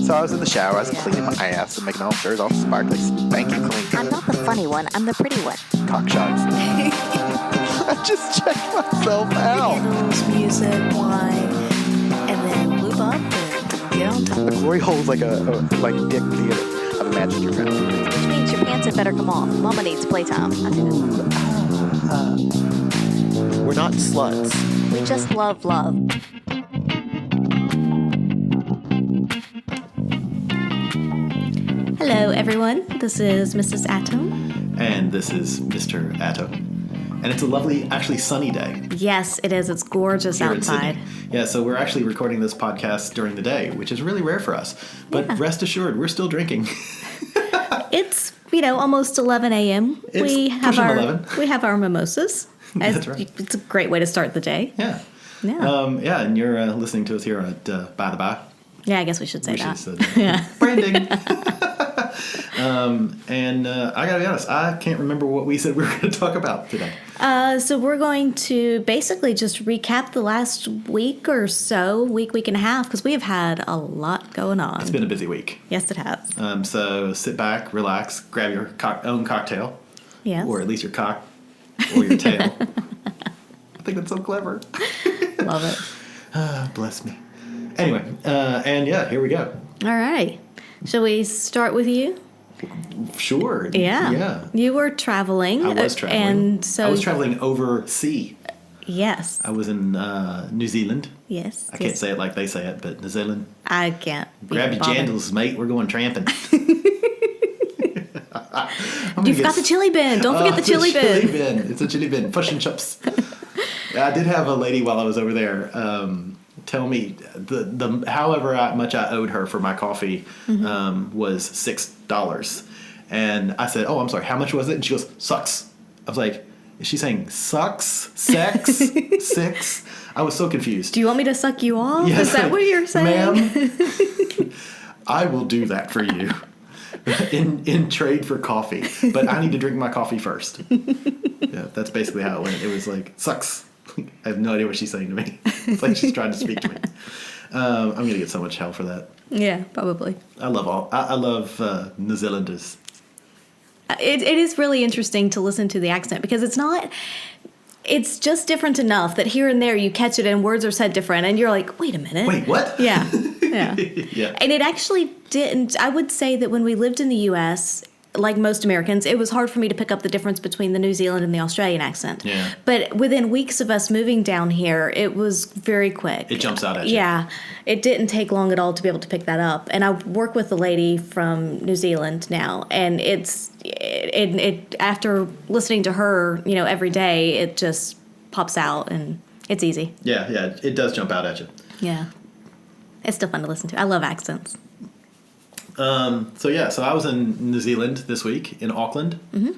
So I was in the shower. I was cleaning my ass and making all sure it's all sparkly, spanky clean. I'm not the funny one. I'm the pretty one. Cock shots. I just checked myself out. Candles, music, wine, and then lube up and get on top. The glory hole's like a dick theater of a magic your mouth. Which means your pants had better come off. Mama needs playtime. I do that. We're not sluts. We just love love. Hello, everyone. This is Mrs. Atom. And this is Mr. Atom. And it's a lovely, actually sunny day. Yes, it is. It's gorgeous here outside. In Sydney. Yeah, so we're actually recording this podcast during the day, which is really rare for us. But rest assured, we're still drinking. It's, almost 11 a.m. It's we have our 11. We have our mimosas. That's right. It's a great way to start the day. Yeah. Yeah. And you're listening to us here at By the By. Yeah, I guess we should say that. Yeah. Branding. And I gotta be honest, I can't remember what we said we were going to talk about today. So we're going to basically just recap the last week or so, week and a half, because we have had a lot going on. It's been a busy week. Yes, it has. So sit back, relax, grab your own cocktail. Yes. Or at least your cock or your tail. I think that's so clever. Love it. Bless me. Anyway, and here we go. All right. Shall we start with you? Sure. Yeah. Yeah. You were traveling. I was traveling. And so I was traveling overseas. Yes. I was in New Zealand. Yes. I can't say it like they say it, but New Zealand. I can't. Grab your jandals, mate. We're going tramping. You've got the chili bin. Don't forget the chili bin. It's a chili bin. Fish and chips. I did have a lady while I was over there tell me the however much I owed her for my coffee was $6. And I said, "Oh, I'm sorry. How much was it?" And she goes, "Sucks." I was like, "Is she saying sucks? Sex? Six?" I was so confused. Do you want me to suck you off? Yes, Is that what you're saying? Ma'am, I will do that for you in trade for coffee. But I need to drink my coffee first. Yeah, that's basically how it went. It was like, sucks. I have no idea what she's saying to me. It's like she's trying to speak to me. I'm going to get so much hell for that. Yeah, probably. I love New Zealanders. It is really interesting to listen to the accent because it's just different enough that here and there you catch it and words are said different and you're like, wait a minute. Wait, what? Yeah. Yeah. Yeah. And it actually didn't. I would say that when we lived in the U.S., like most Americans, it was hard for me to pick up the difference between the New Zealand and the Australian accent. Yeah. But within weeks of us moving down here, it was very quick. It jumps out at you. Yeah. It didn't take long at all to be able to pick that up. And I work with a lady from New Zealand now, and it after listening to her, every day, it just pops out and it's easy. Yeah, it does jump out at you. Yeah. It's still fun to listen to. I love accents. So I was in New Zealand this week, in Auckland. Mm-hmm.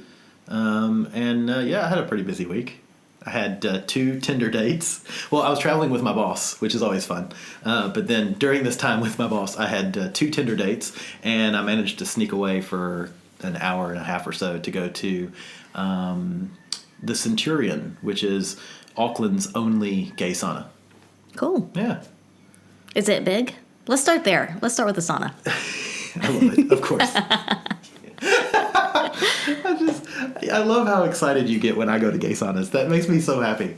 I had a pretty busy week. I had 2 Tinder dates. Well, I was traveling with my boss, which is always fun. But then during this time with my boss, I had 2 Tinder dates, and I managed to sneak away for an hour and a half or so to go to the Centurion, which is Auckland's only gay sauna. Cool. Yeah. Is it big? Let's start there. Let's start with the sauna. I love it, of course. I love how excited you get when I go to gay saunas. That makes me so happy.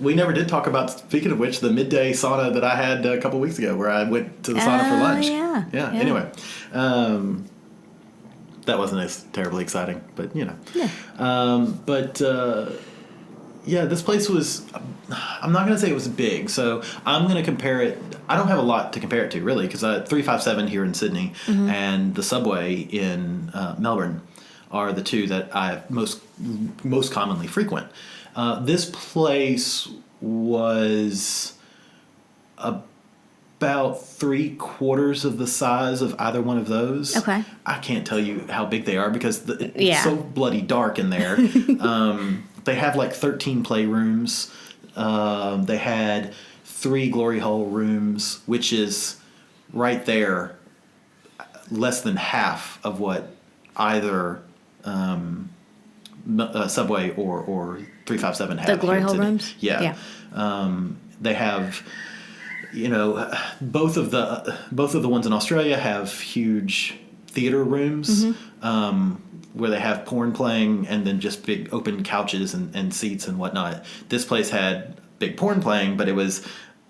We never did talk about, speaking of which, the midday sauna that I had a couple weeks ago where I went to the sauna for lunch. Yeah. Anyway. That wasn't as terribly exciting, but Yeah. This place was, I'm not going to say it was big, so I'm going to compare it. I don't have a lot to compare it to, really, because 357 here in Sydney and the subway in Melbourne are the two that I most commonly frequent. This place was about 3/4 of the size of either one of those. Okay. I can't tell you how big they are because it's so bloody dark in there. They have like 13 playrooms. They had 3 glory hole rooms, which is right there, less than half of what either Subway or 357 have. The glory hole rooms? Yeah. They have both of the ones in Australia have huge theater rooms where they have porn playing and then just big open couches and seats and whatnot. This place had big porn playing, but it was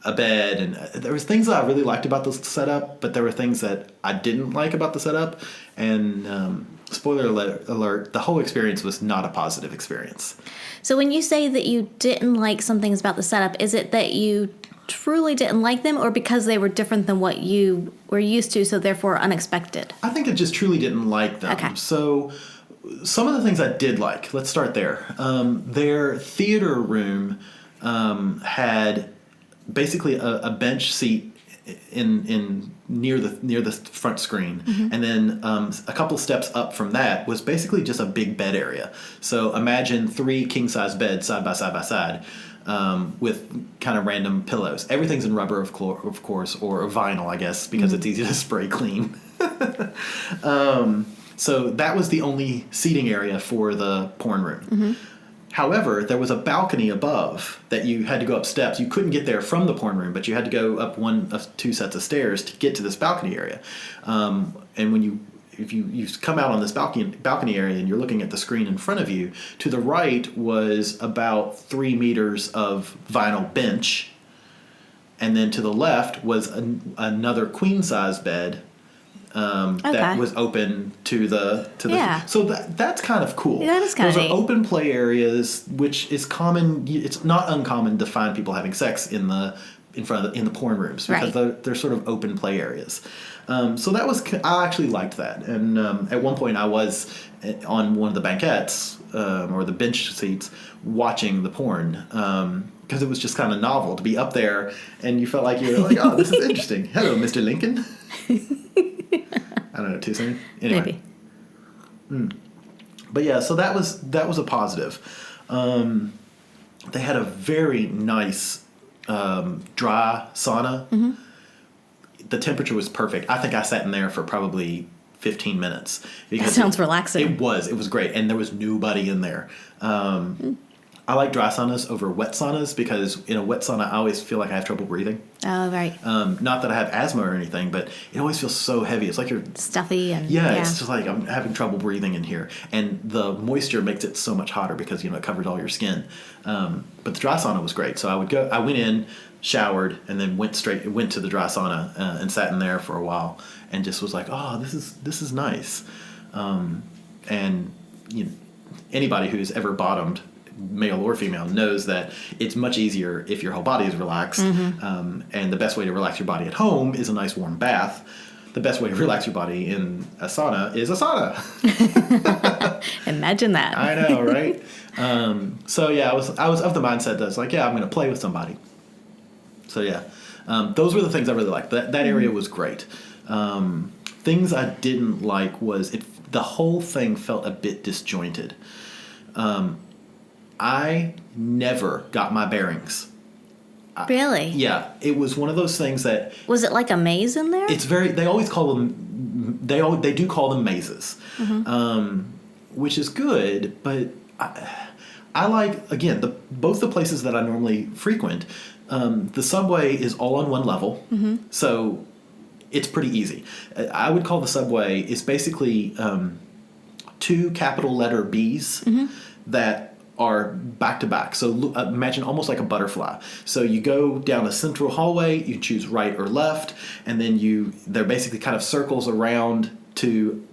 a bed, and there was things that I really liked about the setup, but there were things that I didn't like about the setup. And spoiler alert, the whole experience was not a positive experience. So when you say that you didn't like some things about the setup, is it that you truly didn't like them, or because they were different than what you were used to, so therefore unexpected? I think I just truly didn't like them. Okay. So some of the things I did like, let's start there. Their theater room had basically a bench seat in near the front screen, and then a couple steps up from that was basically just a big bed area. So imagine 3 king-size beds side by side, with kind of random pillows. Everything's in rubber, of course, or vinyl, I guess, because it's easy to spray clean. So that was the only seating area for the porn room. However, there was a balcony above that you had to go up steps. You couldn't get there from the porn room, but you had to go up 1 of 2 sets of stairs to get to this balcony area. And if you come out on this balcony area and you're looking at the screen in front of you, to the right was about 3 meters of vinyl bench, and then to the left was another queen size bed. That was open to the so that's kind of cool. Yeah, that is kind of neat. Those are open play areas, which is common. It's not uncommon to find people having sex in the porn rooms, because they're sort of open play areas. So I actually liked that. And at one point I was on one of the banquettes or the bench seats watching the porn, because it was just kind of novel to be up there, and you felt like you were like, oh, this is interesting. Hello, Mr. Lincoln. I don't know, too soon? Anyway. Maybe. But yeah, so that was a positive. They had a very nice dry sauna. The temperature was perfect. I think I sat in there for probably 15 minutes. That sounds relaxing. It was great, and there was nobody in there. I like dry saunas over wet saunas, because in a wet sauna I always feel like I have trouble breathing. Oh, right. Not that I have asthma or anything, but it always feels so heavy. It's like you're stuffy and it's just like I'm having trouble breathing in here, and the moisture makes it so much hotter because it covers all your skin. But the dry sauna was great, so I went in, showered, and then went to the dry sauna and sat in there for a while, and just was like, oh, this is nice. And anybody who's ever bottomed, male or female, knows that it's much easier if your whole body is relaxed. And the best way to relax your body at home is a nice warm bath. The best way to relax your body in a sauna is a sauna. Imagine that. I know, right? So yeah, I was of the mindset that I was like, yeah, I'm going to play with somebody. So yeah, those were the things I really liked. That area was great. Things I didn't like was the whole thing felt a bit disjointed. I never got my bearings. Really? Yeah, it was one of those things that... Was it like a maze in there? It's they always call them... They do call them mazes, which is good, but I like, again, both the places that I normally frequent, the subway is all on one level, so it's pretty easy. I would call the subway is basically 2 capital letter B's that are back to back. So imagine almost like a butterfly. So you go down a central hallway, you choose right or left, and then they're basically kind of circles around to,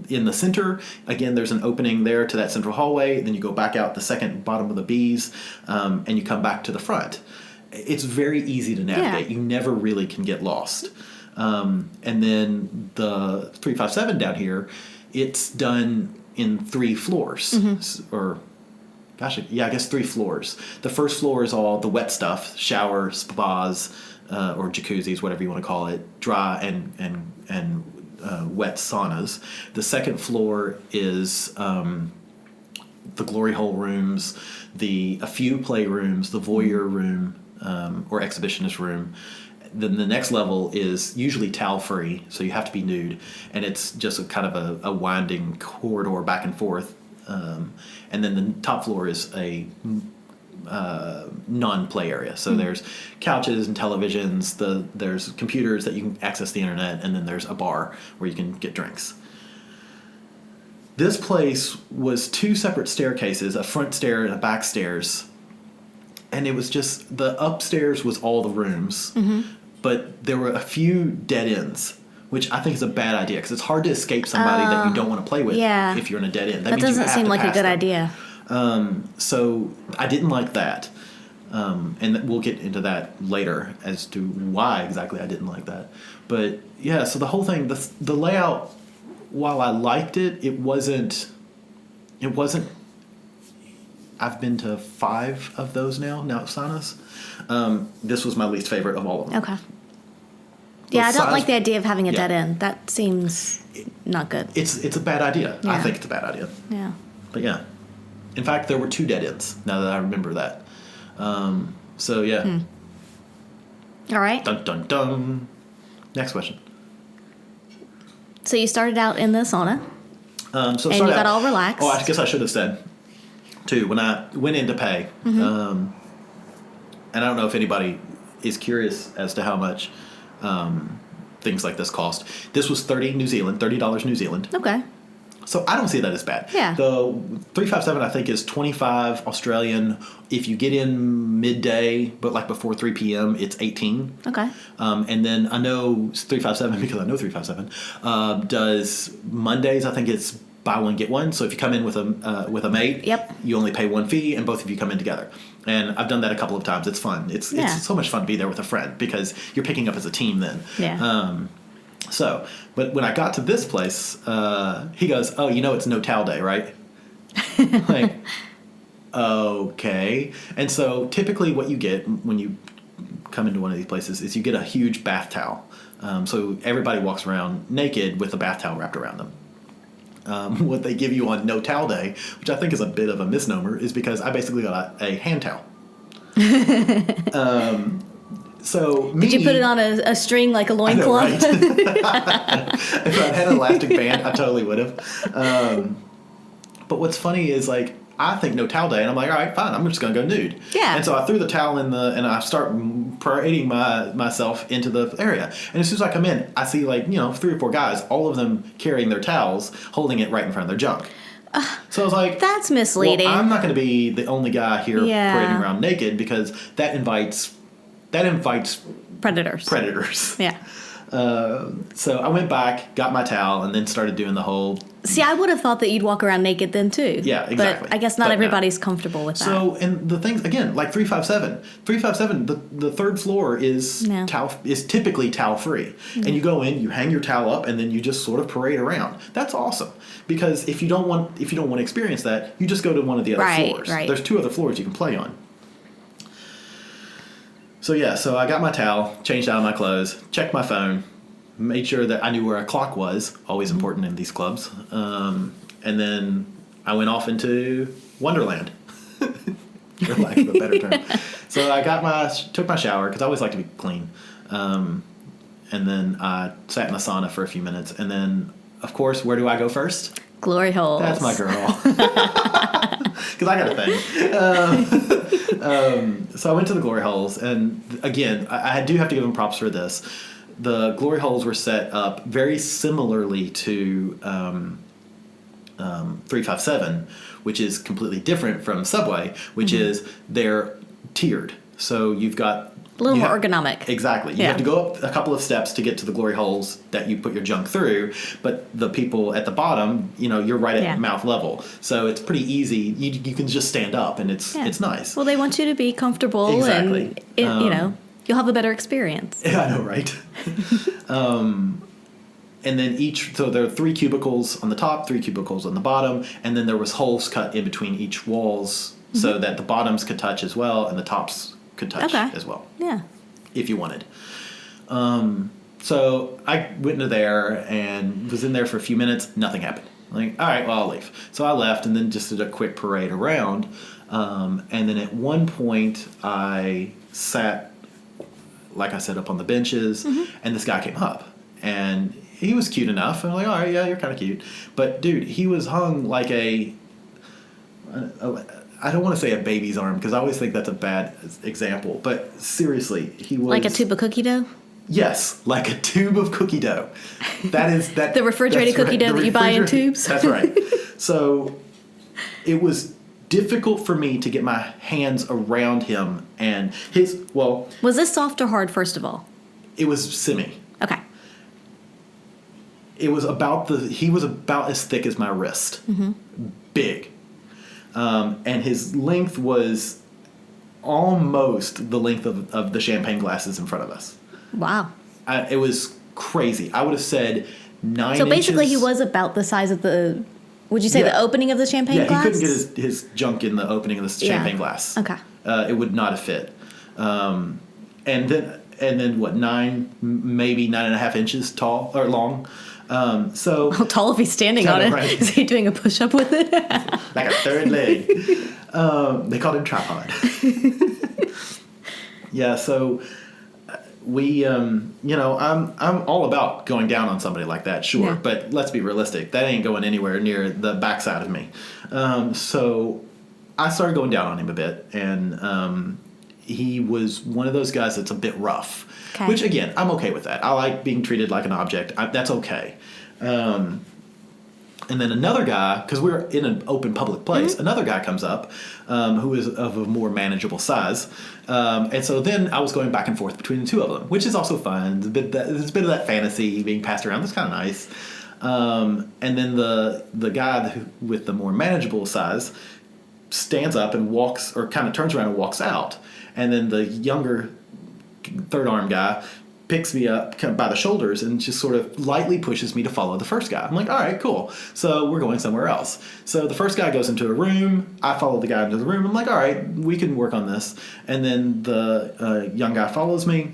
in the center. Again, there's an opening there to that central hallway. Then you go back out the second bottom of the B's, and you come back to the front. It's very easy to navigate. You never really can get lost. And then the 357 down here, it's done in 3 floors, or I guess 3 floors. The first floor is all the wet stuff: showers, spas, or jacuzzis, whatever you want to call it, dry and wet saunas. The second floor is the glory hole rooms, a few play rooms, the voyeur room or exhibitionist room. Then the next level is usually towel-free, so you have to be nude, and it's just a kind of a winding corridor back and forth. And then the top floor is a non-play area. So there's couches and televisions, there's computers that you can access the internet, and then there's a bar where you can get drinks. This place was 2 separate staircases, a front stair and a back stairs. And it was just, the upstairs was all the rooms, but there were a few dead ends, which I think is a bad idea because it's hard to escape somebody that you don't want to play with if you're in a dead end. That doesn't seem like a good idea. So I didn't like that. And we'll get into that later as to why exactly I didn't like that. But yeah, so the whole thing, the layout, while I liked it, it wasn't. I've been to 5 of those now saunas. This was my least favorite of all of them. Okay. Yeah, I don't like the idea of having a dead end. That seems not good. It's a bad idea. Yeah. I think it's a bad idea. Yeah. But yeah. In fact, there were 2 dead ends, now that I remember that. So yeah. All right. Dun dun dun. Next question. So you started out in the sauna. And you got all relaxed. Oh, I guess I should have said, too, when I went in to pay, and I don't know if anybody is curious as to how much things like this cost. This was $30 New Zealand. Okay. So I don't see that as bad. Yeah. The 357 I think is 25 Australian. If you get in midday, but like before 3 p.m., it's 18. Okay. And then I know 357 because I know 357 does Mondays. I think it's buy one get one. So if you come in with a mate, you only pay one fee, and both of you come in together. And I've done that a couple of times. It's fun. It's so much fun to be there with a friend because you're picking up as a team then. Yeah. So, but when I got to this place, he goes, "Oh, it's no towel day, right?" Like, okay. And so typically what you get when you come into one of these places is you get a huge bath towel. So everybody walks around naked with a bath towel wrapped around them. What they give you on no towel day, which I think is a bit of a misnomer, is because I basically got a hand towel. Did you put it on a string like a loincloth? Right? If I had an elastic band, I totally would have. But what's funny is, like, I think no towel day, and I'm like, all right, fine, I'm just going to go nude. Yeah. And so I threw the towel and I start parading myself into the area. And as soon as I come in, I see 3 or 4 guys, all of them carrying their towels, holding it right in front of their junk. So I was like, that's misleading. Well, I'm not going to be the only guy here parading around naked because that invites predators. Yeah. So I went back, got my towel, and then started doing the whole... See, I would have thought that you'd walk around naked then, too. Yeah, exactly. But I guess not everybody's comfortable with that. So, and the things, again, like 357, the third floor is typically towel-free. Mm-hmm. And you go in, you hang your towel up, and then you just sort of parade around. That's awesome. Because if you don't want to experience that, you just go to one of the other floors. Right. There's 2 other floors you can play on. So I got my towel, changed out of my clothes, checked my phone, made sure that I knew where a clock was, always important in these clubs, and then I went off into Wonderland, for lack of a better term. So I took my shower, because I always like to be clean, and then I sat in the sauna for a few minutes, and then, of course, where do I go first? Glory holes. That's my girl. Because I got a thing. So I went to the glory holes, and again, I do have to give them props for this. The glory holes were set up very similarly to 357, which is completely different from Subway, which is they're tiered. So you've got... A little more ergonomic. Exactly. You have to go up a couple of steps to get to the glory holes that you put your junk through, but the people at the bottom, you're right at mouth level. So it's pretty easy. You can just stand up, and it's nice. Well, they want you to be comfortable, exactly. And you'll have a better experience. Yeah, I know, right? And then so there are 3 cubicles on the top, 3 cubicles on the bottom, and then there was holes cut in between each walls so that the bottoms could touch as well, and the tops could touch as well. Yeah. If you wanted. So I went into there and was in there for a few minutes. Nothing happened. Like, all right, well, I'll leave. So I left and then just did a quick parade around. And then at one point I sat, like I said, up on the benches, and this guy came up. And he was cute enough. And I'm like, all right, yeah, you're kind of cute. But, dude, he was hung like I I don't want to say a baby's arm because I always think that's a bad example. But seriously, he was Like a tube of cookie dough? Yes, like a tube of cookie dough. That is that. The refrigerated that's cookie dough that you buy in tubes? That's right. So it was difficult for me to get my hands around him and his. Well, Was this soft or hard, first of all? it was semi. Okay. It was he was about as thick as my wrist. Big. And his length was almost the length of the champagne glasses in front of us. Wow. It was crazy. I would have said 9 So basically inches. he was about the size of the, would you say Yeah. the opening of the champagne Yeah, glass? he couldn't get his junk in the opening of the champagne glass. Okay. It would not have fit. And then what, maybe 9.5 inches tall or long. So How tall if he's standing on it? Right. Is he doing a push-up with it? like a third leg. They called him tripod. Yeah, so we, I'm all about going down on somebody like that, sure. Yeah. But let's be realistic. That ain't going anywhere near the backside of me. So I started going down on him a bit, and he was one of those guys that's a bit rough. Okay. Which, again, I'm okay with that. I like being treated like an object. That's okay. And then another guy, because we're in an open public place, another guy comes up who is of a more manageable size. And so then I was going back and forth between the two of them, which is also fun. There's a bit of that fantasy being passed around. That's kind of nice. And then the guy with the more manageable size stands up and walks, or kind of turns around and walks out. And then the younger third arm guy picks me up kind of by the shoulders and just sort of lightly pushes me to follow the first guy. I'm like, all right, cool. So we're going somewhere else. So the first guy goes into a room. I follow the guy into the room. I'm like, all right, we can work on this. And then the young guy follows me,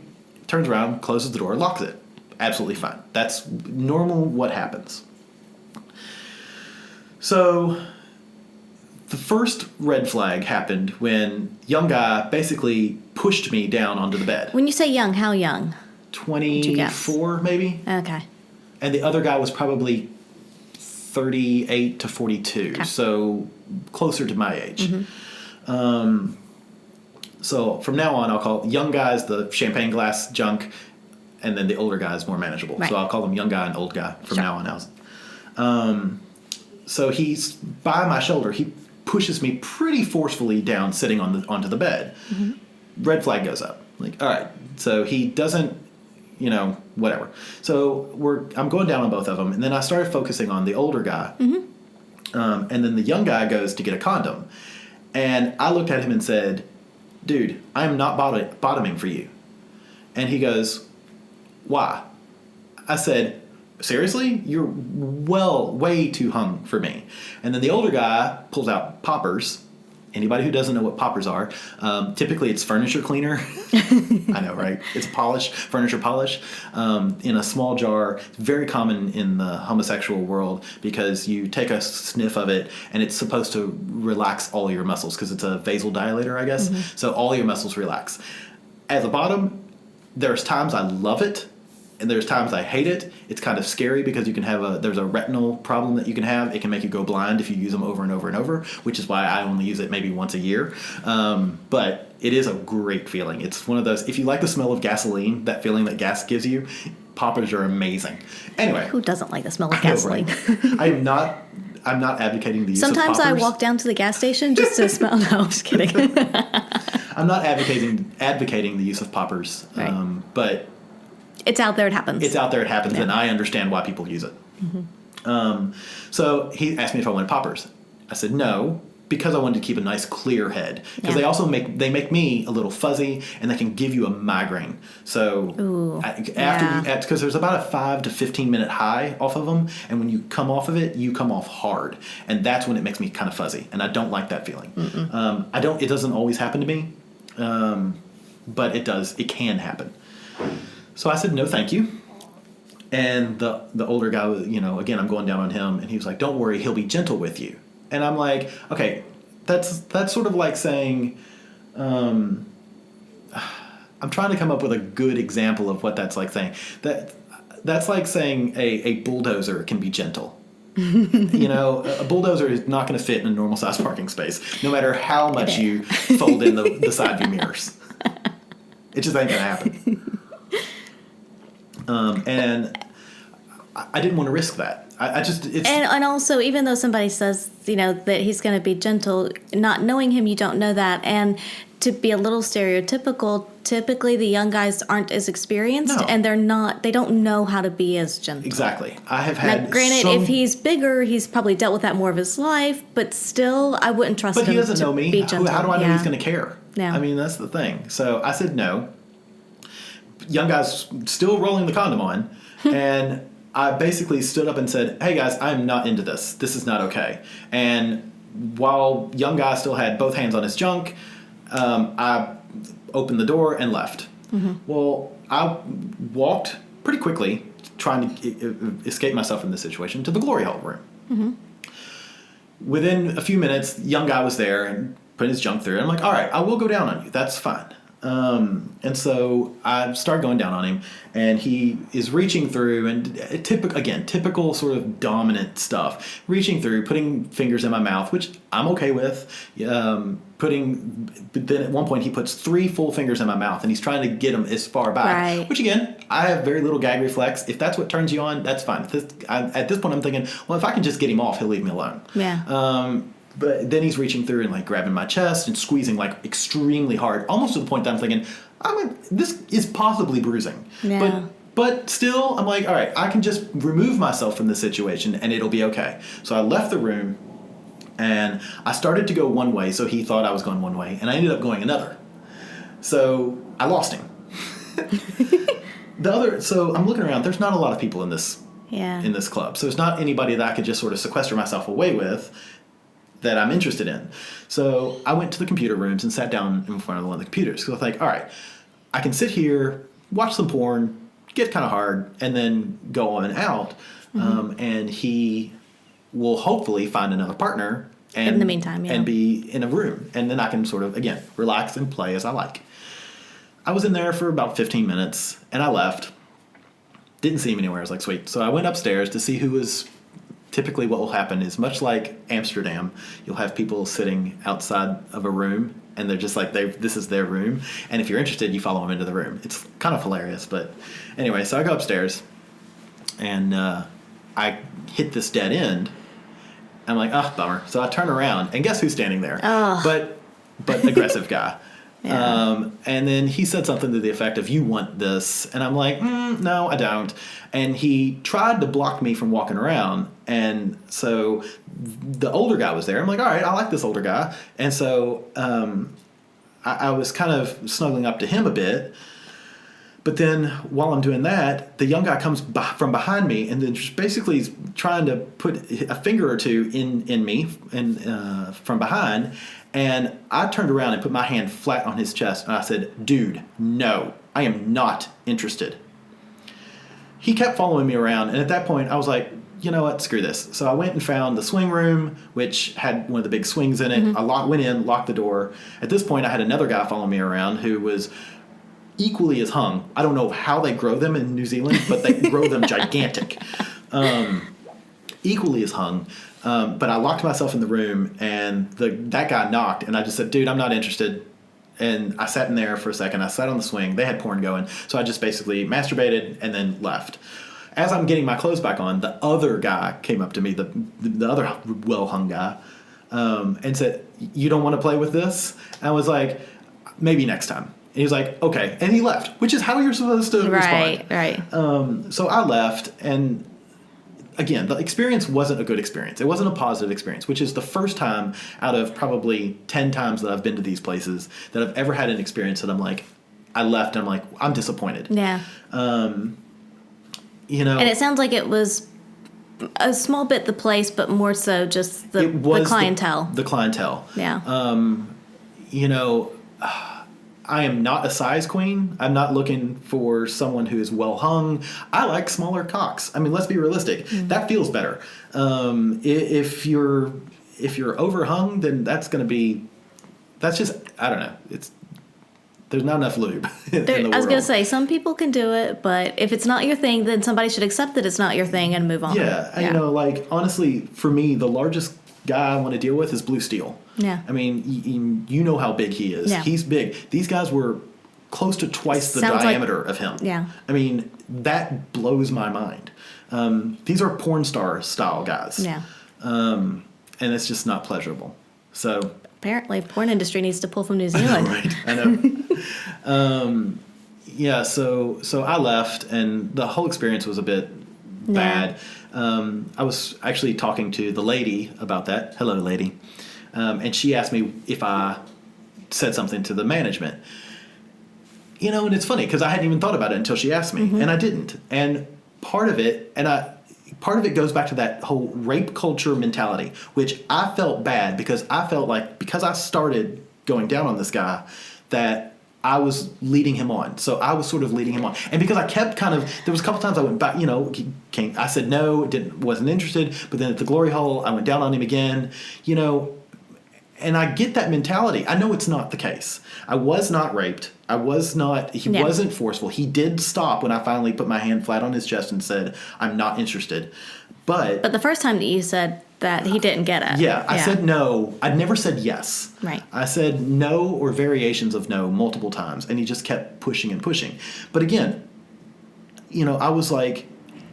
turns around, closes the door, locks it. Absolutely fine. That's normal what happens. So the first red flag happened when young guy basically pushed me down onto the bed. When you say young, how young? 24 maybe. Okay. And the other guy was probably 38 to 42, Okay. so closer to my age. So from now on, I'll call young guys the champagne glass junk, and then the older guys more manageable. Right. So I'll call them young guy and old guy from Sure. now on out. So he's by my shoulder. He pushes me pretty forcefully down, sitting onto the bed. Red flag goes up. Like, all right. So he doesn't, whatever. So I'm going down on both of them, and then I started focusing on the older guy. And then the young guy goes to get a condom, and I looked at him and said, "Dude, I am not bottoming for you." And he goes, "Why?" I said, "Seriously? You're way too hung for me." And then the older guy pulls out poppers. Anybody who doesn't know what poppers are, typically it's furniture cleaner. I know, right? It's furniture polish, in a small jar. It's very common in the homosexual world because you take a sniff of it and it's supposed to relax all your muscles because it's a vasodilator, I guess. So all your muscles relax. At the bottom, there's times I love it, and there's times I hate it. It's kind of scary because you can there's a retinal problem that you can have. It can make you go blind if you use them over and over and over, which is why I only use it maybe once a year. But it is a great feeling. It's one of those, if you like the smell of gasoline, that feeling that gas gives you, poppers are amazing. Anyway. Who doesn't like the smell of gasoline? I'm not advocating the use Sometimes of poppers. I walk down to the gas station just to smell. No, I'm just kidding. I'm not advocating the use of poppers, Right. but It's out there, it happens. it's out there, it happens, Yeah. and I understand why people use it. So he asked me if I wanted poppers. I said no, because I wanted to keep a nice clear head. Because Yeah. they also make me a little fuzzy, and they can give you a migraine. So Ooh, because there's about a 5 to 15 minute high off of them, and when you come off of it, you come off hard, and that's when it makes me kind of fuzzy, and I don't like that feeling. It doesn't always happen to me, but it does. It can happen. So I said, no, thank you. And the older guy, again, I'm going down on him, and he was like, don't worry, he'll be gentle with you. And I'm like, okay, that's sort of like saying, I'm trying to come up with a good example of what that's like saying. That's like saying a bulldozer can be gentle. A bulldozer is not going to fit in a normal size parking space, no matter how much you fold in the side view mirrors. It just ain't going to happen. And I didn't want to risk that. And also, even though somebody says, that he's going to be gentle, not knowing him, you don't know that. And to be a little stereotypical, typically the young guys aren't as experienced, and they don't know how to be as gentle. Exactly. I have had. Now, granted, if he's bigger, he's probably dealt with that more of his life, but still, I wouldn't trust him to be gentle. But he doesn't know me. How do I know he's going to care? Yeah. I mean, that's the thing. So I said no. Young guy's still rolling the condom on, and I basically stood up and said, "Hey guys, I'm not into this. This is not okay." And while young guy still had both hands on his junk, I opened the door and left. Mm-hmm. Well, I walked pretty quickly, trying to escape myself from this situation, to the glory hole room. Mm-hmm. Within a few minutes, young guy was there and putting his junk through. And I'm like, all right, I will go down on you. That's fine. And so I started going down on him, and he is reaching through, and typical sort of dominant stuff, reaching through, putting fingers in my mouth, which I'm okay with, but then at one point he puts 3 full fingers in my mouth, and he's trying to get them as far back, which again, I have very little gag reflex. If that's what turns you on, that's fine. At this point I'm thinking, well, if I can just get him off, he'll leave me alone. Yeah. But then he's reaching through and grabbing my chest and squeezing extremely hard, almost to the point that I'm thinking, this is possibly bruising. Yeah. But still, I'm like, all right, I can just remove myself from this situation and it'll be okay. So I left the room and I started to go one way, so he thought I was going one way, and I ended up going another. So I lost him. So I'm looking around. There's not a lot of people in this club. So it's not anybody that I could just sort of sequester myself away with that I'm interested in. So I went to the computer rooms and sat down in front of one of the computers. So I was like, all right, I can sit here, watch some porn, get kind of hard, and then go on out. Mm-hmm. And he will hopefully find another partner and in the meantime, and be in a room. And then I can sort of, again, relax and play as I like. I was in there for about 15 minutes, and I left. Didn't see him anywhere. I was like, sweet. So I went upstairs to see who was... Typically what will happen is, much like Amsterdam, you'll have people sitting outside of a room, and they're just like, this is their room. And if you're interested, you follow them into the room. It's kind of hilarious. But anyway, so I go upstairs, and I hit this dead end. I'm like, bummer. So I turn around, and guess who's standing there? Oh. But aggressive guy. Yeah. And then he said something to the effect of, "You want this?" And I'm like, no, I don't. And he tried to block me from walking around. And so the older guy was there. I'm like, all right, I like this older guy. And so I was kind of snuggling up to him a bit. But then while I'm doing that, the young guy comes from behind me and then just basically is trying to put a finger or two in me and from behind. And I turned around and put my hand flat on his chest, and I said, "Dude, no, I am not interested." He kept following me around, and at that point I was like, you know what, screw this. So I went and found the swing room, which had one of the big swings in it. Mm-hmm. I went in, locked the door. At this point I had another guy following me around who was equally as hung. I don't know how they grow them in New Zealand, but they grow them gigantic. Equally as hung. But I locked myself in the room, and that guy knocked, and I just said, "Dude, I'm not interested." And I sat in there for a second. I sat on the swing. They had porn going. So I just basically masturbated and then left. As I'm getting my clothes back on, the other guy came up to me, the other well-hung guy, and said, "You don't want to play with this?" And I was like, "Maybe next time." And he was like, "Okay." And he left, which is how you're supposed to respond. Right. So I left, and again, the experience wasn't a good experience. It wasn't a positive experience, which is the first time out of probably 10 times that I've been to these places that I've ever had an experience that I'm like, I left and I'm like, I'm disappointed. Yeah. And it sounds like it was a small bit the place, but more so just the clientele. The clientele. Yeah. I am not a size queen. I'm not looking for someone who is well hung. I like smaller cocks. I mean, let's be realistic. Mm-hmm. That feels better. If you're overhung, then that's just, I don't know. There's not enough lube in the world. I was going to say, some people can do it, but if it's not your thing, then somebody should accept that it's not your thing and move on. Yeah. You know, like, honestly, for me, the largest guy I want to deal with is Blue Steel. Yeah. I mean, you know how big he is. Yeah. He's big. These guys were close to twice the Sounds diameter of him. Yeah. I mean, that blows my mind. These are porn star style guys. Yeah. And it's just not pleasurable. So Apparently, porn industry needs to pull from New Zealand. right, I know. Yeah, so I left, and the whole experience was a bit bad. I was actually talking to the lady about that. Hello, lady. And she asked me if I said something to the management. You know, and it's funny because I hadn't even thought about it until she asked me, and I didn't. And part of it goes back to that whole rape culture mentality, which I felt bad because I felt like because I started going down on this guy that I was leading him on. So I was sort of leading him on. And because I kept there was a couple times I went back, you know, I said no, wasn't interested. But then at the glory hole, I went down on him again, you know. And I get that mentality. I know it's not the case. I was not raped. He wasn't forceful. He did stop when I finally put my hand flat on his chest and said, I'm not interested. But the first time that you said that, he didn't get it. Yeah, I said no. I never said yes. Right. I said no or variations of no multiple times. And he just kept pushing and pushing. But again, you know,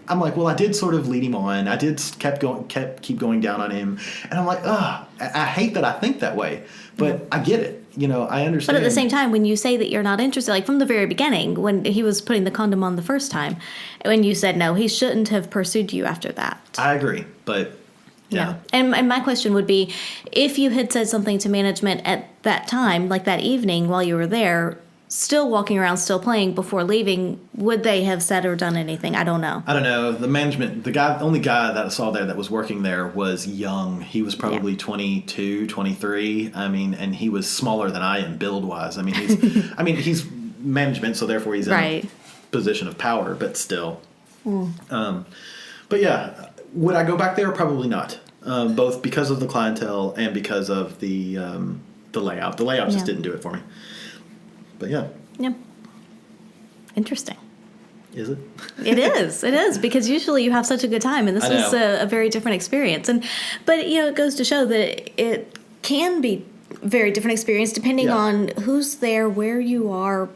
I'm like, well, I did sort of lead him on. I did keep going down on him. And I'm like, I hate that I think that way. But I get it. You know, I understand. But at the same time, when you say that you're not interested, like from the very beginning, when he was putting the condom on the first time, when you said no, he shouldn't have pursued you after that. I agree. But yeah. And my question would be, if you had said something to management at that time, like that evening while you were there, still walking around, still playing before leaving, would they have said or done anything? I don't know. I don't know. The management, only guy that I saw there that was working there was young. He was probably 22, 23. I mean, and he was smaller than I am build-wise. I mean, he's management, so therefore he's in a position of power, but still. But yeah, would I go back there? Probably not. Both because of the clientele and because of the layout. The layout just didn't do it for me. But yeah. Yeah. Interesting. Is it? It is, because usually you have such a good time, and this was a very different experience. But you know, it goes to show that it can be a very different experience depending on who's there, where you are,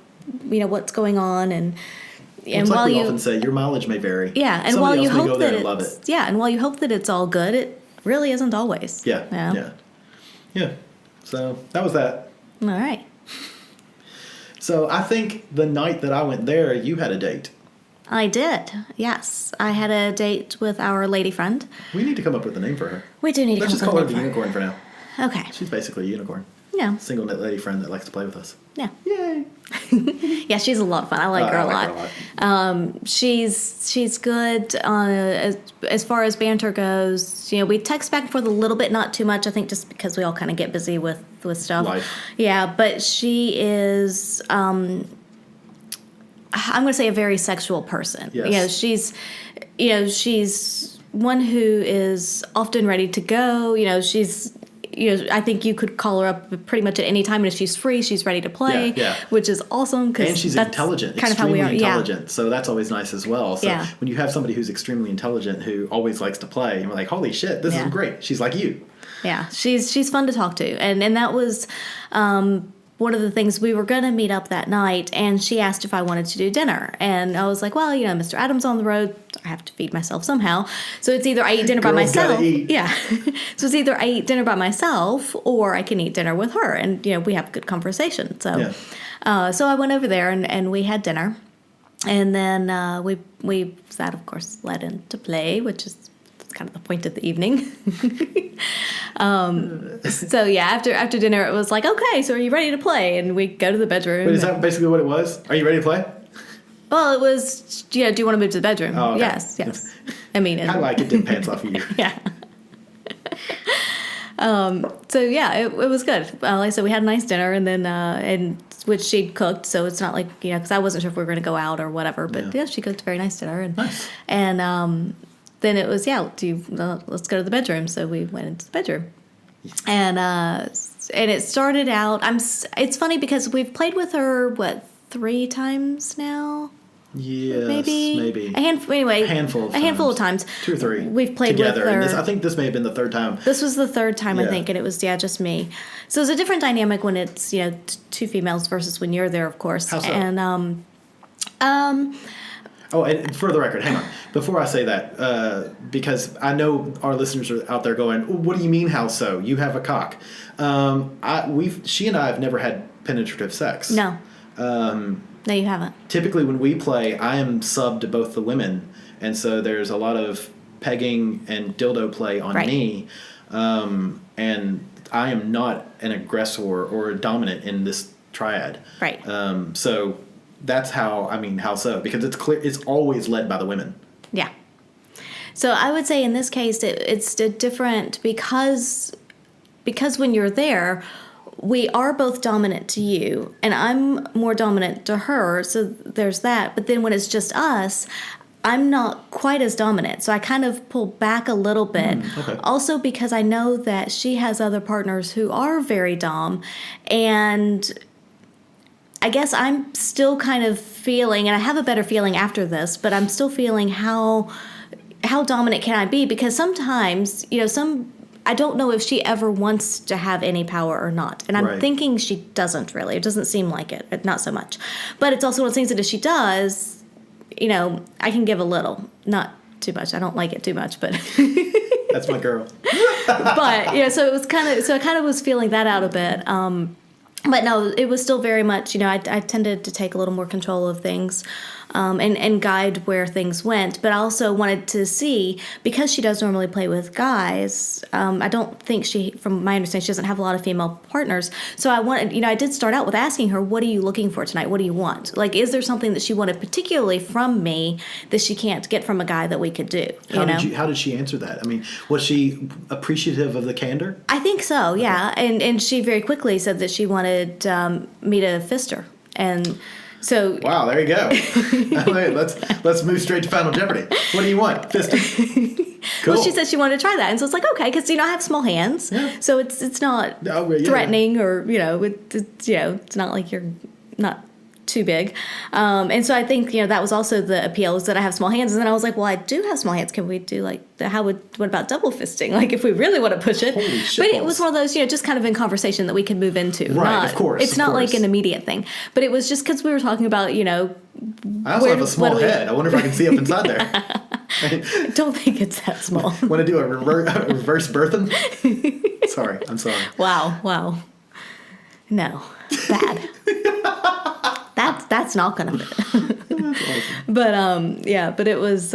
you know, what's going on, and it's while like we you often say, your mileage may vary. Yeah, and Somebody while you hope that love it. and while you hope that it's all good, it really isn't always. Yeah. So that was that. All right. So I think the night that I went there, you had a date. I did, yes. I had a date with our lady friend. We need to come up with a name for her. We do need to Let's come up with a just name call her for the her. unicorn for now. Okay. She's basically a unicorn. Yeah. Single lady friend that likes to play with us. Yeah. Yay. Yeah, she's a lot of fun. I like her a lot. She's good as far as banter goes. You know, we text back and forth a little bit, not too much. I think just because we all kind of get busy with stuff. Life. Yeah, but she is. I'm going to say a very sexual person. Yes. She's one who is often ready to go. I think you could call her up pretty much at any time, and if she's free, she's ready to play, which is awesome. And she's intelligent, kind of how we are. Intelligent, so that's always nice as well. So Yeah. when you have somebody who's extremely intelligent who always likes to play, and we're like, holy shit, this is great. She's like you. Yeah, she's fun to talk to, and that was one of the things. We were going to meet up that night, and she asked if I wanted to do dinner, and I was like, well, you know, Mr. Adams on the road, I have to feed myself somehow, so it's either I eat dinner by myself, so it's either I eat dinner by myself or I can eat dinner with her, and you know, we have a good conversation. So so I went over there and we had dinner, and then that of course led into play, which is kind of the point of the evening. So yeah, after dinner, it was like, okay, so are you ready to play? And we go to the bedroom. Wait, is that basically what it was? Are you ready to play? Well, it was, do you want to move to the bedroom? Oh, okay. Yes. I mean, how do I get them pants off of you? Yeah. So yeah, it was good. Like I said, we had a nice dinner, and then which she'd cooked, so it's not like, you know, because I wasn't sure if we were going to go out or whatever, but yeah, she cooked a very nice dinner, and nice. And then it was let's go to the bedroom. So we went into the bedroom. And it started out. It's funny because we've played with her 3 times now. Yes, maybe a handful of times. 2 or 3. We've played together. with her. And I think this may have been the 3rd time. This was the 3rd time, I think, and it was just me. So it's a different dynamic when it's 2 females versus when you're there, of course. How so? And Oh, and for the record, hang on. Before I say that, because I know our listeners are out there going, "What do you mean, how so? You have a cock." She and I have never had penetrative sex. No. No, you haven't. Typically, when we play, I am sub to both the women, and so there's a lot of pegging and dildo play on me, and I am not an aggressor or a dominant in this triad. Right. So that's how so? Because it's clear it's always led by the women. Yeah. So I would say in this case it's different because when you're there, we are both dominant to you, and I'm more dominant to her, so there's that. But then when it's just us, I'm not quite as dominant, so I kind of pull back a little bit. Okay. Also because I know that she has other partners who are very dom, and I guess I'm still kind of feeling, and I have a better feeling after this, but I'm still feeling how dominant can I be? Because sometimes, I don't know if she ever wants to have any power or not. And I'm thinking she doesn't really. It doesn't seem like it. Not so much. But it's also one of those things that if she does, I can give a little. Not too much. I don't like it too much, but... That's my girl. But, so it was I kind of was feeling that out a bit. But no, it was still very much, I tended to take a little more control of things and guide where things went. But I also wanted to see, because she does normally play with guys, I don't think from my understanding, she doesn't have a lot of female partners. So I wanted, I did start out with asking her, what are you looking for tonight? What do you want? Like, is there something that she wanted particularly from me that she can't get from a guy that we could do? How did she answer that? I mean, was she appreciative of the candor? I think so, yeah. And she very quickly said that she wanted me to fist her. And so... Wow, there you go. Let's move straight to Final Jeopardy. What do you want? Fisting? Cool. Well, she said she wanted to try that. And so it's like, okay, because, I have small hands. Yeah. So it's not threatening or, it's not like you're not too big. And so I think, that was also the appeal, is that I have small hands. And then I was like, well, I do have small hands. Can we do what about double fisting? Like, if we really want to push it. Holy shit. But it was one of those, just kind of in conversation that we could move into. Right, of course. It's not like an immediate thing. But it was just because we were talking about, I also have a small head. I wonder if I can see up inside there. I don't think it's that small. Want to do a reverse birthing? Sorry, I'm sorry. Wow. No, bad. That's not gonna fit. That's awesome. But it was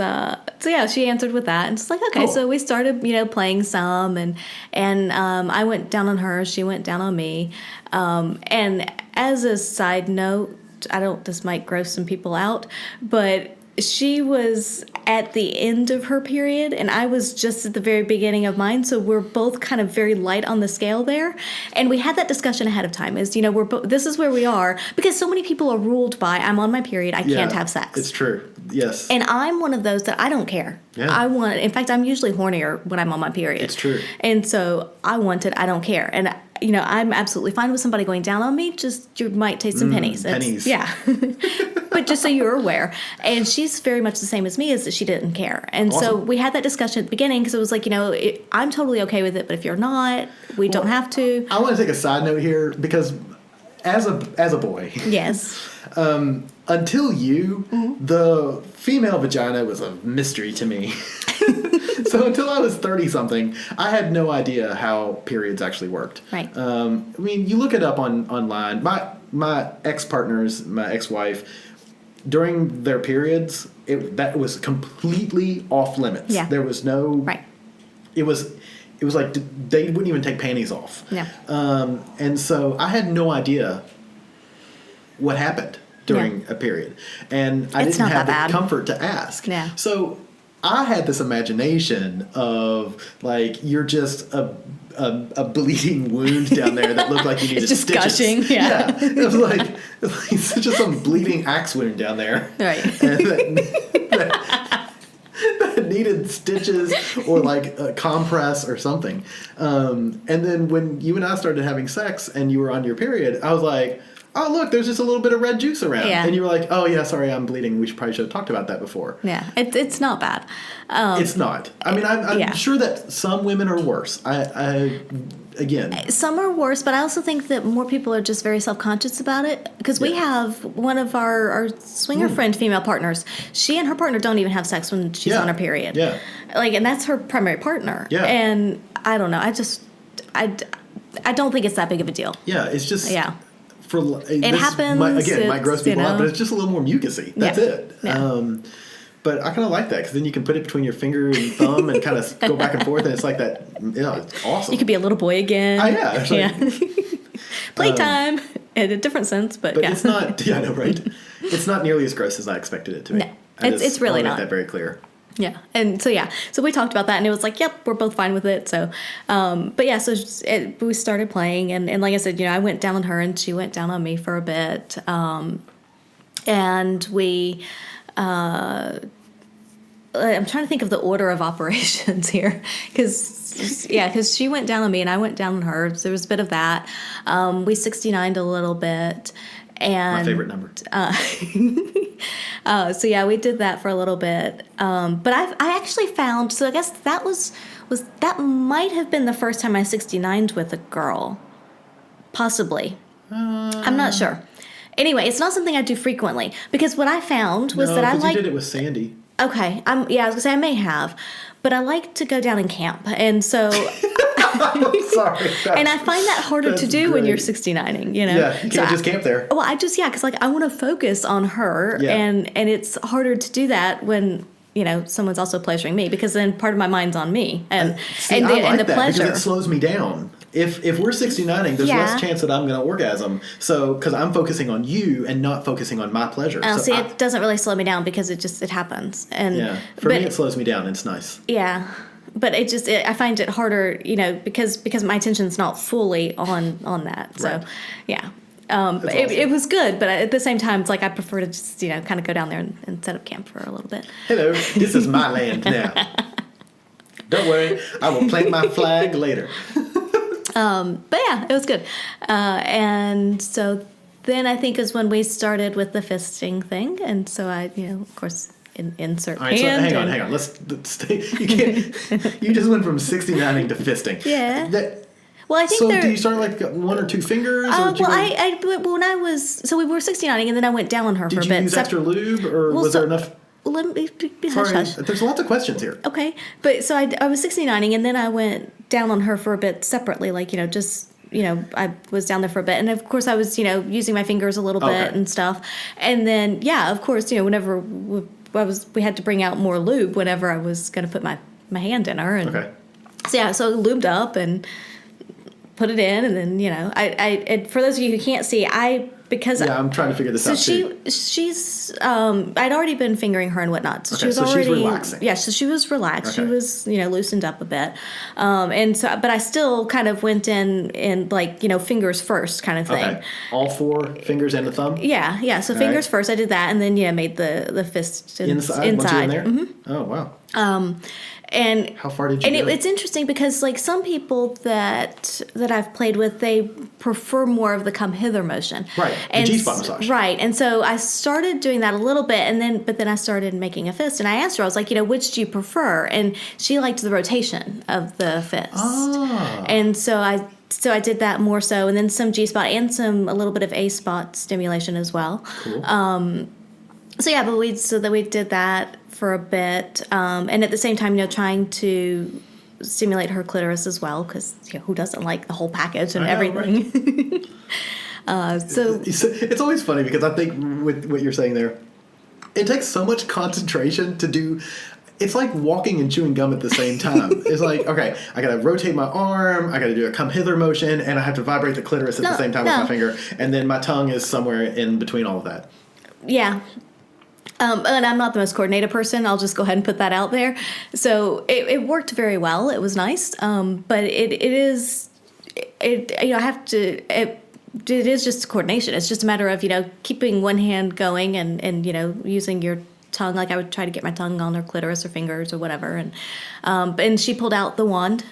she answered with that, and it's like, okay, cool. So we started playing some, and I went down on her, she went down on me, and as a side note, this might gross some people out, but she was at the end of her period, and I was just at the very beginning of mine, so we're both kind of very light on the scale there. And we had that discussion ahead of time, is, this is where we are, because so many people are ruled by, I'm on my period, I can't have sex. It's true, yes. And I'm one of those that I don't care. Yeah. In fact, I'm usually hornier when I'm on my period. It's true. And so I want it, I don't care. And I'm absolutely fine with somebody going down on me, just you might taste some pennies. Pennies. Yeah. But just so you're aware. And she's very much the same as me, is that she didn't care. And so we had that discussion at the beginning, because it was like, I'm totally okay with it, but if you're not, we don't have to. I want to take a side note here, because as a boy. Yes. Until you, the female vagina was a mystery to me. So until I was 30-something, I had no idea how periods actually worked. Right. You look it up online. My ex-partners, my ex-wife, during their periods, that was completely off limits. Yeah. There was no... Right. It was like they wouldn't even take panties off. Yeah. And so I had no idea what happened during a period. And I didn't have the comfort to ask. Yeah. So I had this imagination of, like, you're just a bleeding wound down there that looked like you needed just stitches. Gushing, yeah. It was like just some bleeding axe wound down there. Right. And that needed stitches or like a compress or something. And then when you and I started having sex and you were on your period, I was like, oh, look, there's just a little bit of red juice around. Yeah. And you were like, oh, yeah, sorry, I'm bleeding. We probably should have talked about that before. Yeah, it's not bad. It's not. I mean, I'm sure that some women are worse. Again. Some are worse, but I also think that more people are just very self-conscious about it. Because we have one of our swinger friend female partners. She and her partner don't even have sex when she's on her period. Yeah. Like, and that's her primary partner. Yeah. And I don't know. I don't think it's that big of a deal. Yeah, it's just... Yeah. It happens. Might gross people out, but it's just a little more mucusy. That's it. Yeah. But I kind of like that because then you can put it between your finger and thumb and kind of go back and forth, and it's like that. Yeah, it's awesome. You could be a little boy again. Oh, yeah. It's like, Playtime in a different sense, but yeah. It's not. Yeah, I know, right? It's not nearly as gross as I expected it to be. No, it's really not. Make that very clear. Yeah, and so we talked about that, and it was like, yep, we're both fine with it. So, but yeah, so we started playing, and like I said, I went down on her, and she went down on me for a bit, and we. I'm trying to think of the order of operations here, because she went down on me and I went down on her. So there was a bit of that. We 69'd a little bit, and my favorite number. So yeah, we did that for a little bit. But I actually found, so I guess that that might have been the first time I 69'd with a girl, possibly. I'm not sure. Anyway, it's not something I do frequently, because what I found was that I like. You did it with Sandy. Okay, I was gonna say I may have, but I like to go down and camp, and so. Sorry. And I find that harder to do when you're 69ing, Yeah, you can't just camp there. Well, because like I want to focus on her, and it's harder to do that when someone's also pleasuring me, because then part of my mind's on me, and the pleasure. Because it slows me down. If we're 69ing, there's less chance that I'm going to orgasm. So, because I'm focusing on you and not focusing on my pleasure. It doesn't really slow me down because it happens. And for me, it slows me down. It's nice. Yeah, but I find it harder, because my attention's not fully on that. So, right. Yeah. Awesome. It was good, but at the same time, it's like I prefer to just kind of go down there and set up camp for a little bit. Hello, this is my land now. Don't worry, I will plant my flag later. But yeah, it was good. And so then I think is when we started with the fisting thing. And so I, of course, insert all right, hand. So hang on. Let's stay. You can't. You just went from 69ing to fisting. Yeah. Well, I think so. Do you start like 1 or 2 fingers? Or when I was, so we were 69ing, and then I went down on her for a bit. Did you use extra lube, or was there enough? Let me Sorry, hush. There's lots of questions here. Okay, but so I was 69ing, and then I went down on her for a bit separately, like I was down there for a bit, and of course I was using my fingers a little bit and stuff, and then of course whenever we had to bring out more lube whenever I was going to put my hand in her, and so lubed up and put it in, and then I for those of you who can't see, I'm trying to figure this out too. She's I'd already been fingering her and whatnot, so she was already she's relaxing. Yeah, so she was relaxed. She was loosened up a bit, and so but I still kind of went in like fingers first kind of thing. Okay. All 4 fingers and the thumb. Yeah. So fingers first. I did that, and then made the fist inside. Once you're in there? Mm-hmm. Oh wow. And how far did you go? It's interesting because like some people that I've played with, they prefer more of the come hither motion. Right. And the G-spot massage. Right. And so I started doing that a little bit, but then I started making a fist, and I asked her, I was like, which do you prefer? And she liked the rotation of the fist. Oh. And so I did that more so, and then some G-spot and a little bit of A-spot stimulation as well. Cool. But we did that for a bit, and at the same time, trying to stimulate her clitoris as well, because who doesn't like the whole package and everything? Right. So it's always funny because I think with what you're saying there, it takes so much concentration to do. It's like walking and chewing gum at the same time. It's like, okay, I got to rotate my arm, I got to do a come hither motion, and I have to vibrate the clitoris at the same time with my finger, and then my tongue is somewhere in between all of that. Yeah. And I'm not the most coordinated person. I'll just go ahead and put that out there. So it worked very well. It was nice. But it is just coordination. It's just a matter of, keeping one hand going and using your tongue, like I would try to get my tongue on her clitoris or fingers or whatever, and she pulled out the wand.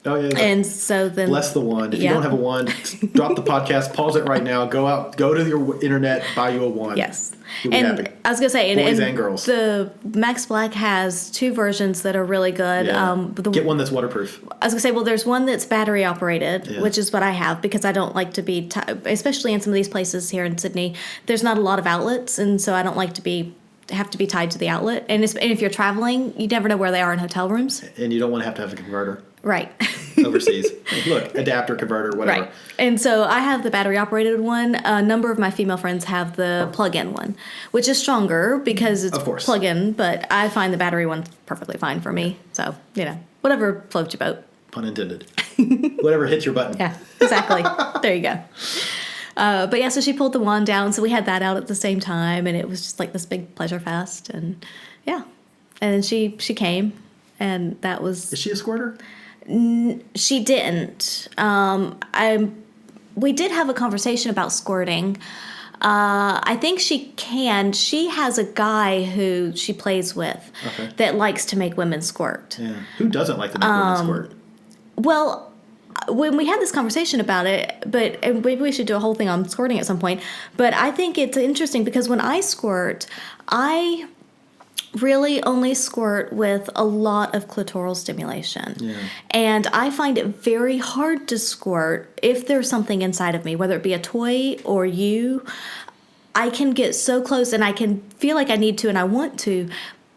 Oh yeah. And so then, bless the wand. If you don't have a wand, drop the podcast, pause it right now, go to your internet, buy you a wand. Yes. You'll be And happy. I was gonna say, Boys and girls. The Max Black has 2 versions that are really good. Yeah. Get one that's waterproof. I was gonna say, well, there's one that's battery operated, which is what I have because I don't like to be, especially in some of these places here in Sydney. There's not a lot of outlets, and so I don't like to have to be tied to the outlet. And if you're traveling, you never know where they are in hotel rooms. And you don't want to have a converter. Right. Overseas. Look, adapter, converter, whatever. Right. And so I have the battery operated one. A number of my female friends have the plug-in one, which is stronger because it's plug-in, but I find the battery one perfectly fine for me. So, whatever floats your boat. Pun intended. Whatever hits your button. Yeah, exactly. There you go. But yeah, so she pulled the wand down, so we had that out at the same time, and it was just like this big pleasure fest, and yeah. And then she came, and that was... Is she a squirter? She didn't. We did have a conversation about squirting. I think she can. She has a guy who she plays with that likes to make women squirt. Yeah. Who doesn't like to make women squirt? Well, when we had this conversation about it, and maybe we should do a whole thing on squirting at some point, but I think it's interesting because when I squirt, I really only squirt with a lot of clitoral stimulation. Yeah. And I find it very hard to squirt if there's something inside of me, whether it be a toy or you. I can get so close and I can feel like I need to and I want to,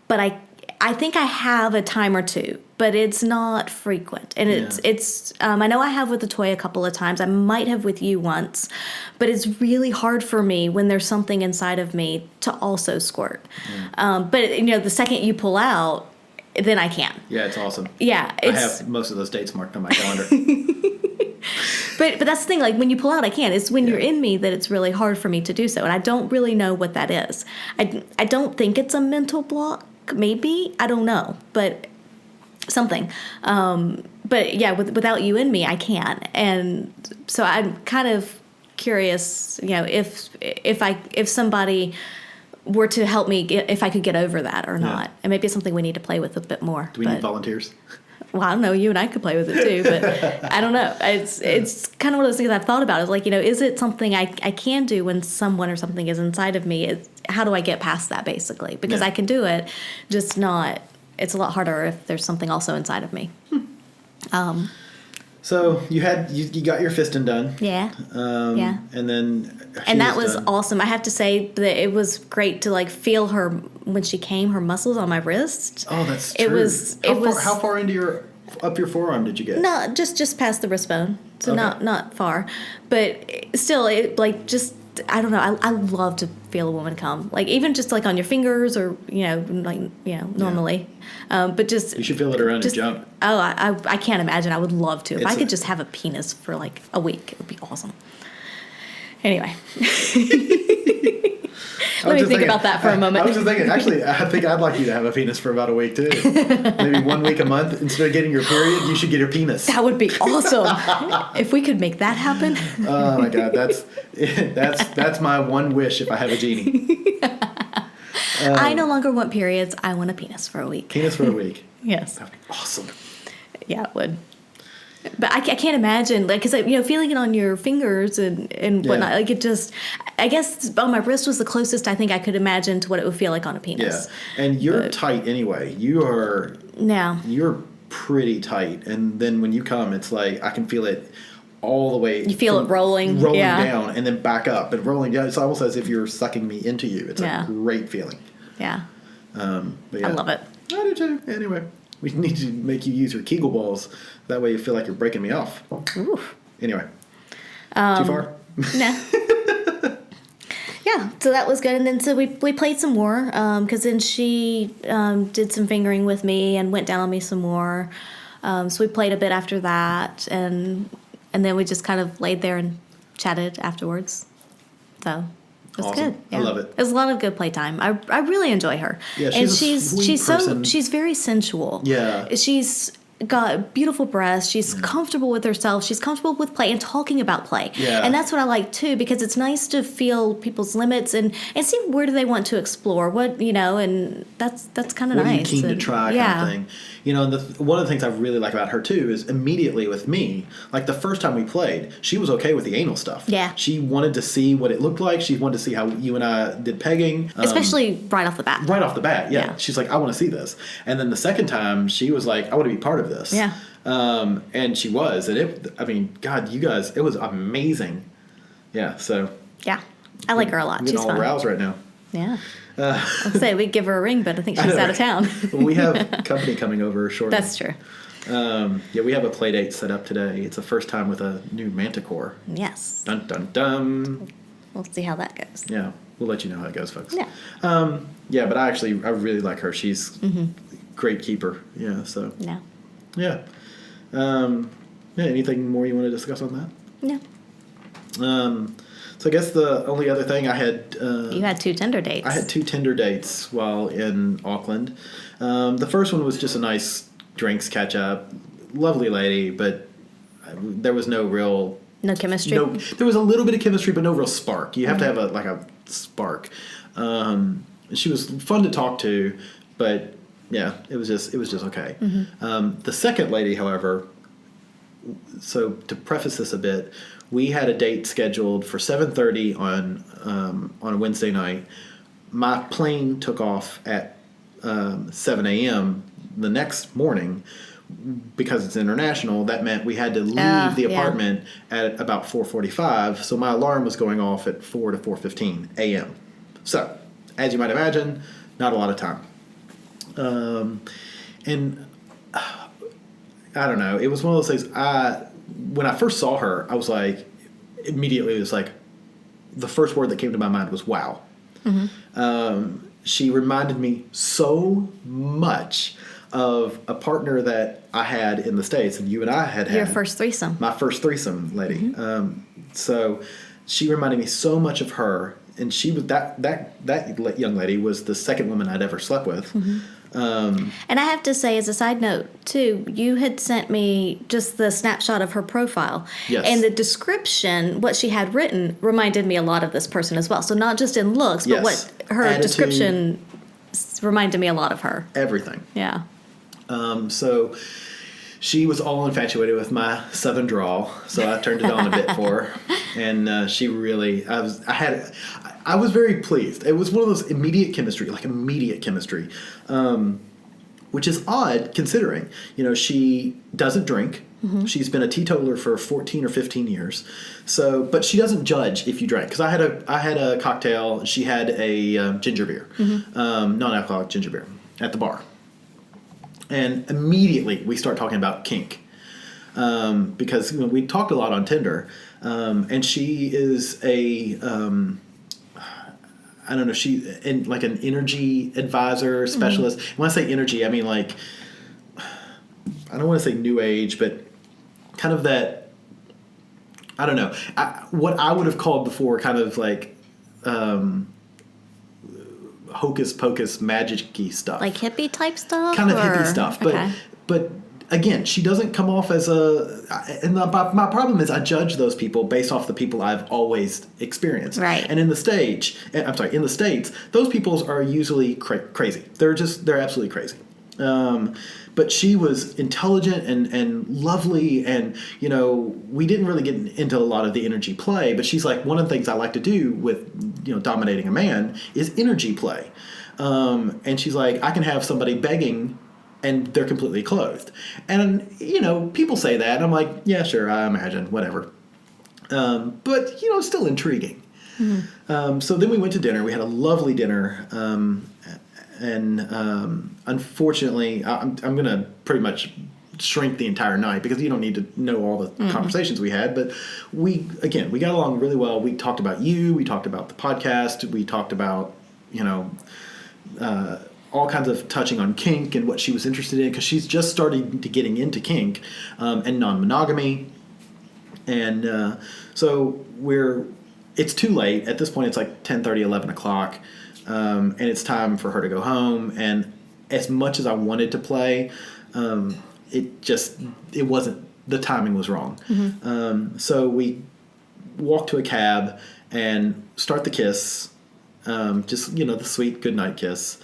but I think I have a time or two, but it's not frequent. And it's I know I have with the toy a couple of times. I might have with you once, but it's really hard for me when there's something inside of me to also squirt. But the second you pull out, then I can. Yeah, it's awesome. Yeah, I have most of those dates marked on my calendar. But that's the thing. Like when you pull out, I can't. It's when you're in me that it's really hard for me to do so, and I don't really know what that is. I don't think it's a mental block. Maybe, I don't know, but something. But yeah, without you in me, I can't. And so I'm kind of curious, if somebody were to help me, if I could get over that or not. And maybe it's something we need to play with a bit more. Do we need volunteers? Well, I don't know. You and I could play with it too, but I don't know. It's kind of one of those things I've thought about. It's like, is it something I can do when someone or something is inside of me? How do I get past that, basically? Because I can do it, just not. It's a lot harder if there's something also inside of me. So you got your fisting done. Yeah. Yeah. And then. And that was awesome. I have to say that it was great to feel her when she came, her muscles on my wrist. Oh, that's true. How far into up your forearm did you get? No, just past the wrist bone. So not far, but still, I don't know. I love to feel a woman come, even just on your fingers or normally, but just you should feel it around your junk. Oh, I can't imagine. I would love to. If I could just have a penis for a week, it would be awesome. Anyway. Let me think about that for a moment. I was just thinking, actually, I think I'd like you to have a penis for about a week, too. Maybe 1 week a month. Instead of getting your period, you should get your penis. That would be awesome. If we could make that happen. Oh, my God. That's my one wish if I have a genie. I no longer want periods. I want a penis for a week. Penis for a week. Yes. That would be awesome. Yeah, it would. But I can't imagine, because feeling it on your fingers and whatnot, I guess on my wrist was the closest I think I could imagine to what it would feel like on a penis. Yeah, and you're tight anyway. You're pretty tight, and then when you come, it's like I can feel it all the way. You feel it rolling down, and then back up, and rolling down. It's almost as if you're sucking me into you. It's a great feeling. Yeah. But yeah. I love it. I do too. Anyway. We need to make you use your Kegel balls. That way you feel like you're breaking me off. Ooh. Anyway. Too far? No. Yeah, so that was good. And then so we played some more because then she did some fingering with me and went down on me some more. So we played a bit after that. And then we just kind of laid there and chatted afterwards. So... It was awesome. Good. Yeah. I love it. It was a lot of good playtime. I really enjoy her. Yeah, she's a sweet person. she's very sensual. Yeah. She's got beautiful breasts. She's comfortable with herself. She's comfortable with play and talking about play. Yeah. And that's what I like too, because it's nice to feel people's limits and see where do they want to explore. What, and that's kind of nice. What are you keen to try kind of thing. And one of the things I really like about her too is immediately with me, like the first time we played, she was okay with the anal stuff. Yeah. She wanted to see what it looked like. She wanted to see how you and I did pegging. Especially right off the bat. Right off the bat, yeah. She's like, I want to see this. And then the second time, she was like, I want to be part of this. Yeah. And she was. And God, you guys, it was amazing. Yeah, so. Yeah. I like her a lot. I'm She's getting all fun. aroused right now. Yeah. I'll say we'd give her a ring, but I think she's out of town. Well, we have company coming over shortly. That's true. We have a play date set up today. It's the first time with a new manticore. Yes. Dun, dun, dun. We'll see how that goes. Yeah, we'll let you know how it goes, folks. Yeah. But I really like her. She's a great keeper. Yeah, so. No. Yeah. Anything more you want to discuss on that? No. So I guess the only other thing I had... You had 2 Tinder dates. I had 2 Tinder dates while in Auckland. The first one was just a nice drinks catch-up. Lovely lady, but there was no real... No chemistry? No, there was a little bit of chemistry, but no real spark. You have to have a spark. She was fun to talk to, but yeah, it was just okay. The second lady, however... So to preface this a bit, we had a date scheduled for 7:30 on a Wednesday night. My plane took off at 7 a.m. the next morning. Because it's international, that meant we had to leave the apartment at about 4:45. So my alarm was going off at 4 to 4:15 a.m. So, as you might imagine, not a lot of time. And I don't know. It was one of those things. When I first saw her, I was like, immediately it was like, the first word that came to my mind was wow. She reminded me so much of a partner that I had in the States, and you and I had Your first threesome. My first threesome lady. So she reminded me so much of her, and she was that young lady was the second woman I'd ever slept with. And I have to say, as a side note, too, you had sent me just the snapshot of her profile. Yes. And the description, what she had written, reminded me a lot of this person as well. So not just in looks, but what her attitude, description reminded me a lot of her. Everything. Yeah. So she was all infatuated with my southern drawl, so I turned it on a bit for her. And she really, I was very pleased. It was one of those immediate chemistry, which is odd considering, she doesn't drink. She's been a teetotaler for 14 or 15 years. So, but she doesn't judge if you drank. Because I had a cocktail, and she had a ginger beer, non-alcoholic ginger beer at the bar. And immediately we start talking about kink. Because we talked a lot on Tinder. And she is I don't know, like an energy advisor, specialist. When I say energy, I mean I don't want to say new age, but kind of that, I don't know, what I would have called before kind of like hocus pocus magic-y stuff. Like hippie type stuff? Kind of hippie stuff. But again, she doesn't come off as my problem is I judge those people based off the people I've always experienced. Right. And in the States, those people are usually crazy. They're absolutely crazy. But she was intelligent and lovely, and we didn't really get into a lot of the energy play. But she's like, one of the things I like to do with dominating a man is energy play. And she's like, I can have somebody begging, and they're completely clothed. And people say that, and I'm like, yeah, sure, I imagine, whatever. But still intriguing. So then we went to dinner. We had a lovely dinner. And unfortunately, I'm going to pretty much shrink the entire night because you don't need to know all the conversations we had. But we got along really well. We talked about you. We talked about the podcast. We talked about, all kinds of touching on kink and what she was interested in, because she's just starting to getting into kink and non-monogamy. And so it's too late. At this point, it's like 10:30, 11 o'clock. And it's time for her to go home. And as much as I wanted to play, it wasn't, the timing was wrong. So we walk to a cab and start the kiss, just, the sweet goodnight kiss.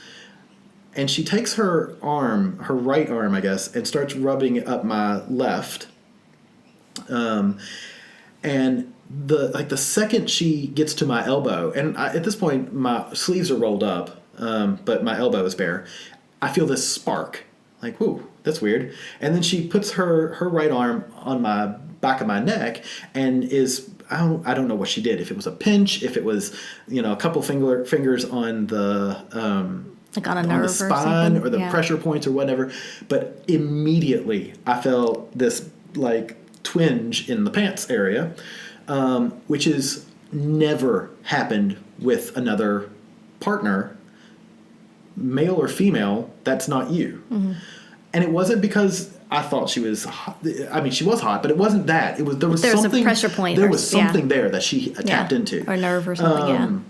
And she takes her right arm, I guess, and starts rubbing it up my left. And the second she gets to my elbow, and at this point my sleeves are rolled up, but my elbow is bare, I feel this spark. Like, whoa, that's weird. And then she puts her right arm on my back of my neck and I don't know what she did. If it was a pinch, if it was, a couple fingers on the like on a on nerve the spine or the yeah. pressure points or whatever. But immediately I felt this like twinge in the pants area, which has never happened with another partner, male or female, that's not you. And it wasn't because I thought she was hot. I mean, she was hot, but it wasn't that. There was something, a pressure point. There was something there that she tapped into. Or nerve or something,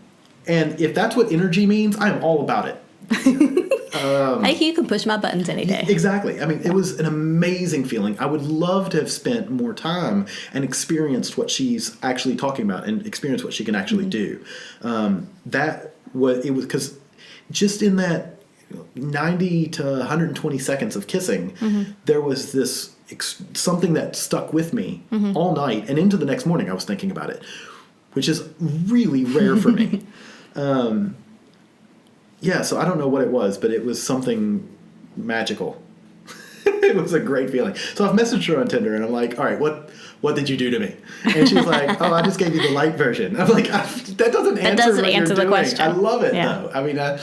And if that's what energy means, I am all about it. You can push my buttons any day. Exactly. I mean, it was an amazing feeling. I would love to have spent more time and experienced what she's actually talking about and experienced what she can actually do. Because just in that 90 to 120 seconds of kissing, there was this something that stuck with me all night and into the next morning. I was thinking about it, which is really rare for me. So I don't know what it was, but it was something magical. It was a great feeling. So I've messaged her on Tinder and I'm like, all right, what did you do to me? And she's like, oh, I just gave you the light version. I'm like, that doesn't answer what you're the doing. question. I love it though. I mean, I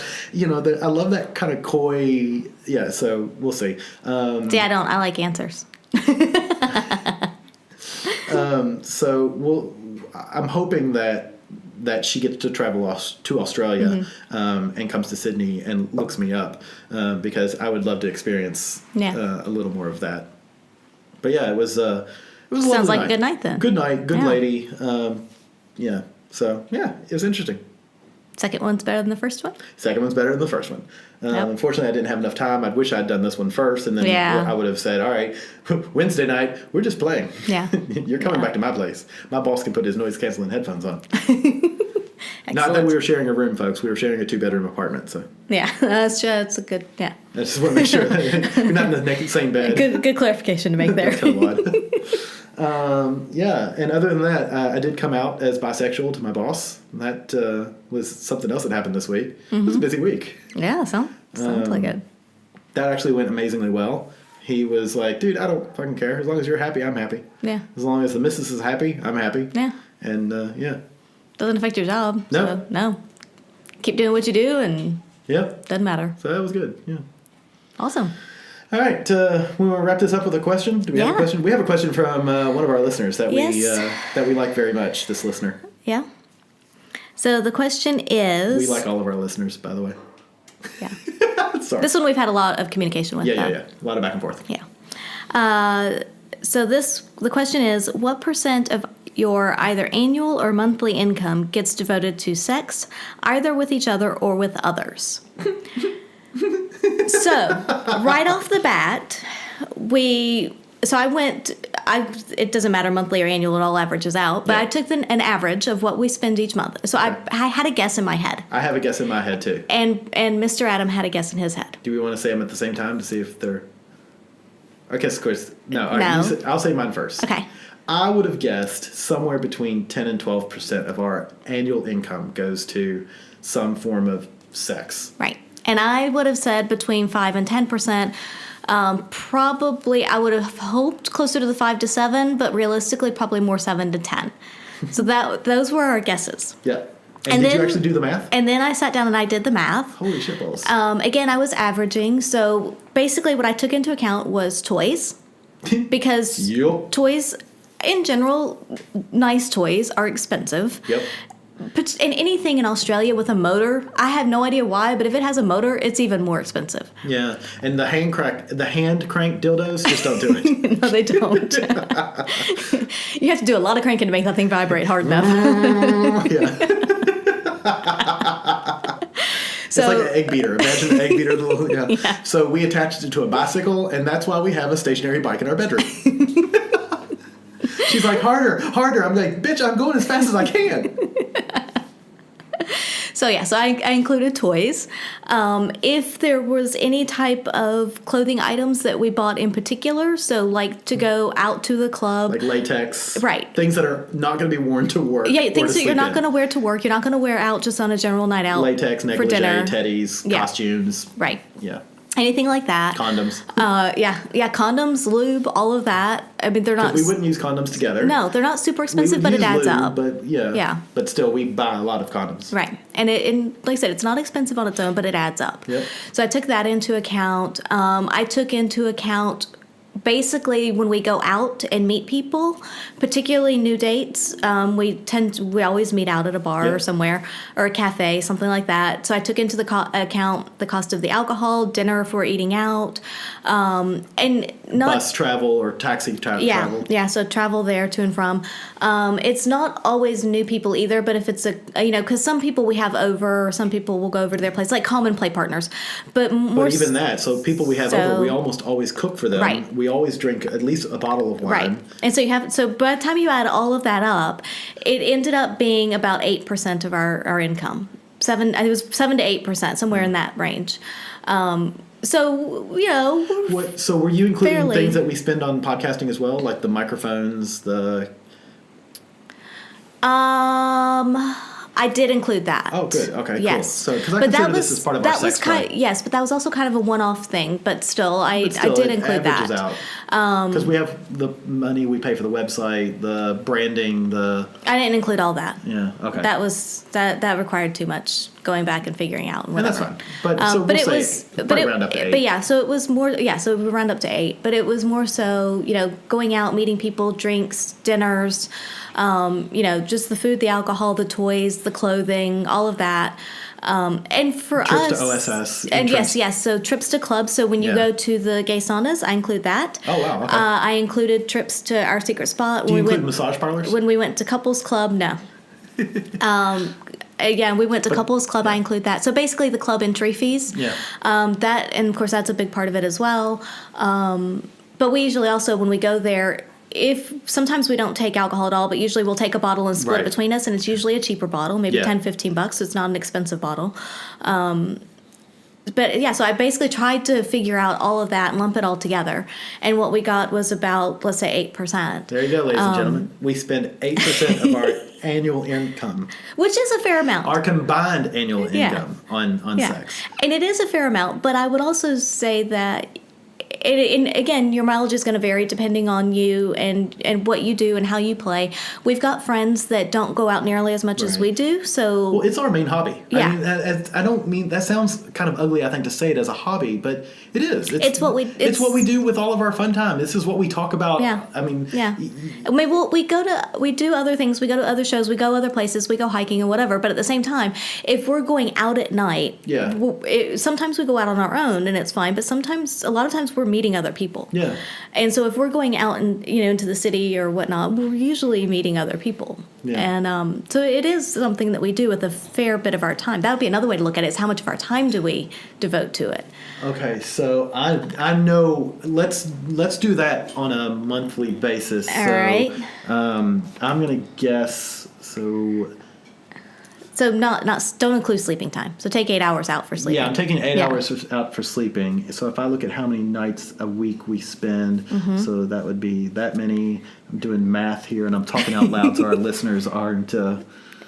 love that kind of coy. Yeah. So we'll see. See, I like answers. So I'm hoping that she gets to travel to Australia and comes to Sydney and looks me up because I would love to experience a little more of that. But yeah, it was a sounds like a good night then. Good night, good lady. So it was interesting. Second one's better than the first one? Second one's better than the first one. Unfortunately, I didn't have enough time. I wish I'd done this one first, and then I would have said, all right, Wednesday night, we're just playing. Yeah. You're coming back to my place. My boss can put his noise-canceling headphones on. Not that we were sharing a room, folks. We were sharing a 2-bedroom apartment. So that's true. That's a good, I just want to make sure that we're not in the same bed. Good clarification to make there. That's kind of odd. And other than that, I did come out as bisexual to my boss. That was something else that happened this week. It was a busy week. Yeah, sounds like it. That actually went amazingly well. He was like, dude, I don't fucking care. As long as you're happy, I'm happy. Yeah. As long as the missus is happy, I'm happy. Yeah. And, Doesn't affect your job. No. So, no. Keep doing what you do and doesn't matter. So that was good. Yeah. Awesome. All right. We want to wrap this up with a question. Do we have a question? We have a question from one of our listeners that we like very much, this listener. Yeah. So the question is... We like all of our listeners, by the way. Yeah. Sorry. This one we've had a lot of communication with. Yeah. A lot of back and forth. Yeah. So the question is, what % of your either annual or monthly income gets devoted to sex, either with each other or with others? So, right off the bat, it doesn't matter monthly or annual, it all averages out, but I took an average of what we spend each month. So I had a guess in my head. I have a guess in my head too. And Mr. Adam had a guess in his head. Do we want to say them at the same time to see if they're... I guess, of course, no. All right, I'll say mine first. Okay. I would have guessed somewhere between 10 and 12% of our annual income goes to some form of sex. Right. And I would have said between 5 and 10%. Probably, I would have hoped closer to the 5 to 7, but realistically, probably more 7 to 10. So those were our guesses. Yeah. And did you actually do the math? And then I sat down and I did the math. Holy shitballs. Again, I was averaging. So basically what I took into account was toys. Because toys, in general, nice toys are expensive. Yep. And anything in Australia with a motor, I have no idea why, but if it has a motor, it's even more expensive. Yeah, and the hand crank dildos just don't do it. No, they don't. You have to do a lot of cranking to make that thing vibrate hard enough. Yeah. It's like an egg beater. Imagine an egg beater. Yeah. So we attached it to a bicycle, and that's why we have a stationary bike in our bedroom. She's like, harder, harder. I'm like, bitch, I'm going as fast as I can. So I included toys. If there was any type of clothing items that we bought in particular, so like to go out to the club. Like latex. Right. Things that are not going to be worn to work. Yeah, things that you're not going to wear to work. You're not going to wear out just on a general night out. Latex, for negligee, dinner. teddies, costumes. Right. Yeah. Anything like that. Condoms. Condoms, lube, all of that. I mean, they're not. We wouldn't use condoms together. No, they're not super expensive, but it adds lube, up. But yeah. But still, we buy a lot of condoms. Right. And like I said, it's not expensive on its own, but it adds up. Yep. So I took that into account. I took into account basically when we go out and meet people, particularly new dates, we always meet out at a bar or somewhere, or a cafe, something like that. So I took into account the cost of the alcohol, dinner if we're eating out, and not bus travel or taxi travel. Yeah, so travel there to and from. It's not always new people either, but if it's because some people we have over, some people will go over to their place, like common play partners. But even that, so people we have over, we almost always cook for them. Right. We always drink at least a bottle of wine. Right. And so by the time you add all of that up, it ended up being about 8% of our income. It was 7 to 8%, somewhere in that range. So were you including things that we spend on podcasting as well, like the microphones, I did include that. Oh, good. Okay, yes. Cool. So, because I consider this as part of our sex club. Yes, but that was also kind of a one-off thing. But still, I did include that. Because we have the money we pay for the website, the branding, I didn't include all that. Yeah. Okay. That required too much going back and figuring out and whatever. And that's fine. But round up to 8. But yeah, so it was more. Yeah, so we round up to 8. But it was more so, going out, meeting people, drinks, dinners. Just the food, the alcohol, the toys, the clothing, all of that. And for trips us, to OSS. And yes. So trips to clubs. So when you go to the gay saunas, I include that. Oh wow. Okay. I included trips to our secret spot. Do you include massage parlors? When we went to couples club, no. We went to couples club. I include that. So basically, the club entry fees. Yeah. That, and of course that's a big part of it as well. But we usually also, when we go there, if sometimes we don't take alcohol at all, but usually we'll take a bottle and split it between us, and it's usually a cheaper bottle, maybe $10-15. So it's not an expensive bottle. But yeah, so I basically tried to figure out all of that and lump it all together. And what we got was about, let's say, 8%. There you go, ladies and gentlemen. We spend 8% of our annual income. Which is a fair amount. Our combined annual income on sex. And it is a fair amount, but I would also say that and again, your mileage is going to vary depending on you and what you do and how you play. We've got friends that don't go out nearly as much as we do. So, well, it's our main hobby. Yeah. I mean, I don't mean that sounds kind of ugly, I think, to say it as a hobby, but it is. It's what we do with all of our fun time. This is what we talk about. Yeah. I mean, I mean, we do other things. We go to other shows. We go other places. We go hiking and whatever. But at the same time, if we're going out at night, sometimes we go out on our own and it's fine. But a lot of times we're meeting other people. Yeah. And so if we're going out and into the city or whatnot, we're usually meeting other people. Yeah. And so it is something that we do with a fair bit of our time. That would be another way to look at it, is how much of our time do we devote to it. Okay, so I know let's do that on a monthly basis. All right. I'm gonna guess so. So don't include sleeping time. So take 8 hours out for sleeping. Yeah, I'm taking 8 hours out for sleeping. So if I look at how many nights a week we spend, so that would be that many. I'm doing math here, and I'm talking out loud so our listeners aren't.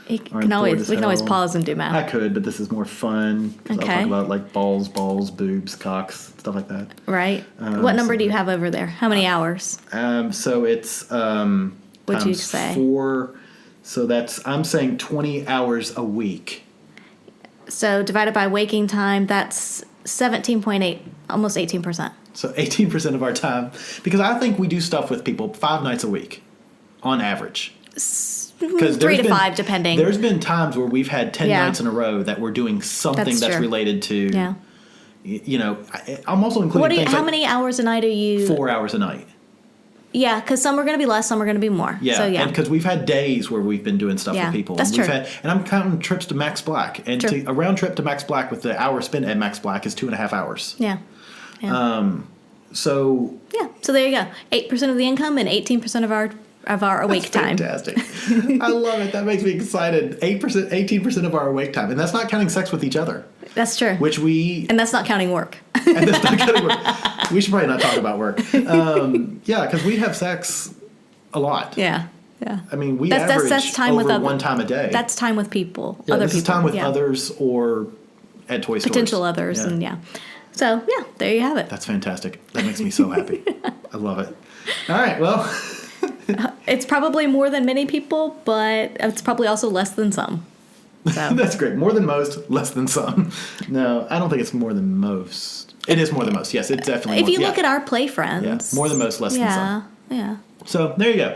We can always pause and do math. I could, but this is more fun because I'll talk about like balls, boobs, cocks, stuff like that. Right. What number do you have over there? How many hours? So it's what'd you say? 4. So I'm saying 20 hours a week. So divided by waking time, that's 17.8, almost 18%. So 18% of our time, because I think we do stuff with people 5 nights a week, on average. 3 to 5, depending. There's been times where we've had 10 nights in a row that we're doing something that's related to. Yeah. I'm also including things how many hours a night are you? 4 hours a night. Yeah, because some are going to be less, some are going to be more. Yeah, So, yeah. and because we've had days where we've been doing stuff Yeah, with people. that's and we've true. And I'm counting trips to Max Black. And True. a round trip to Max Black with the hour spent at Max Black is 2.5 hours. Yeah. Yeah. So Yeah. So there you go. 8% of the income and 18% of our awake time. fantastic. I love it. That makes me excited. 8%, 18% of our awake time. And that's not counting sex with each other. That's true. Which we... And that's not counting work. And that's not counting work. We should probably not talk about work. Yeah, because we have sex a lot. Yeah. Yeah. I mean, we That's average time over with other, one time a day. That's time with people. Yeah, other this people. is time with yeah. others or at toy stores. Potential others. And yeah. So, yeah, there you have it. That's fantastic. That makes me so happy. I love it. All right, well... It's probably more than many people, but it's probably also less than some. So. That's great. More than most, less than some. No, I don't think it's more than most. It is more than most. Yes, it's definitely If more. you look at our play friends. Yeah, more than most, less than some. Yeah. So there you go.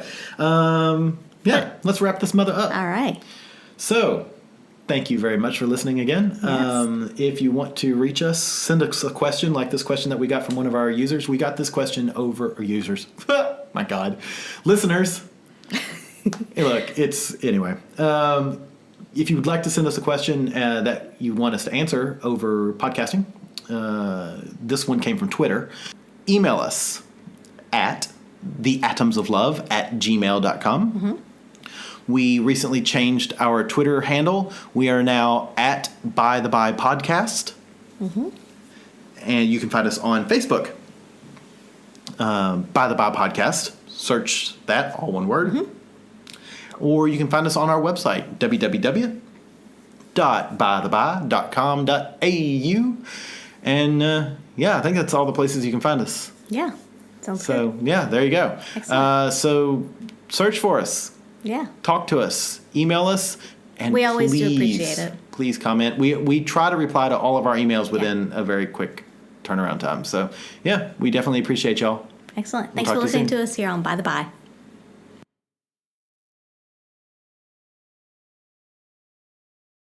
Yeah, let's wrap this mother up. All right. So, thank you very much for listening again. Yes. If you want to reach us, send us a question like this question that we got from one of our users. We got this question over... Or users. My God. Listeners. Hey, look, anyway. If you would like to send us a question that you want us to answer over podcasting, this one came from Twitter. Email us at theatomsoflove@gmail.com. Mm-hmm. We recently changed our Twitter handle. We are now at By the By Podcast. Mm-hmm. And you can find us on Facebook. By the By Podcast. Search that, all one word. Mm-hmm. Or you can find us on our website, www.bytheby.com.au. And I think that's all the places you can find us. Yeah. Sounds good. So, yeah, there you go. So search for us. Yeah. Talk to us. Email us. And we always do appreciate it. Please comment. We try to reply to all of our emails within a very quick turnaround time. So, yeah, we definitely appreciate y'all. Excellent. We'll Thanks for listening to us here on By the By.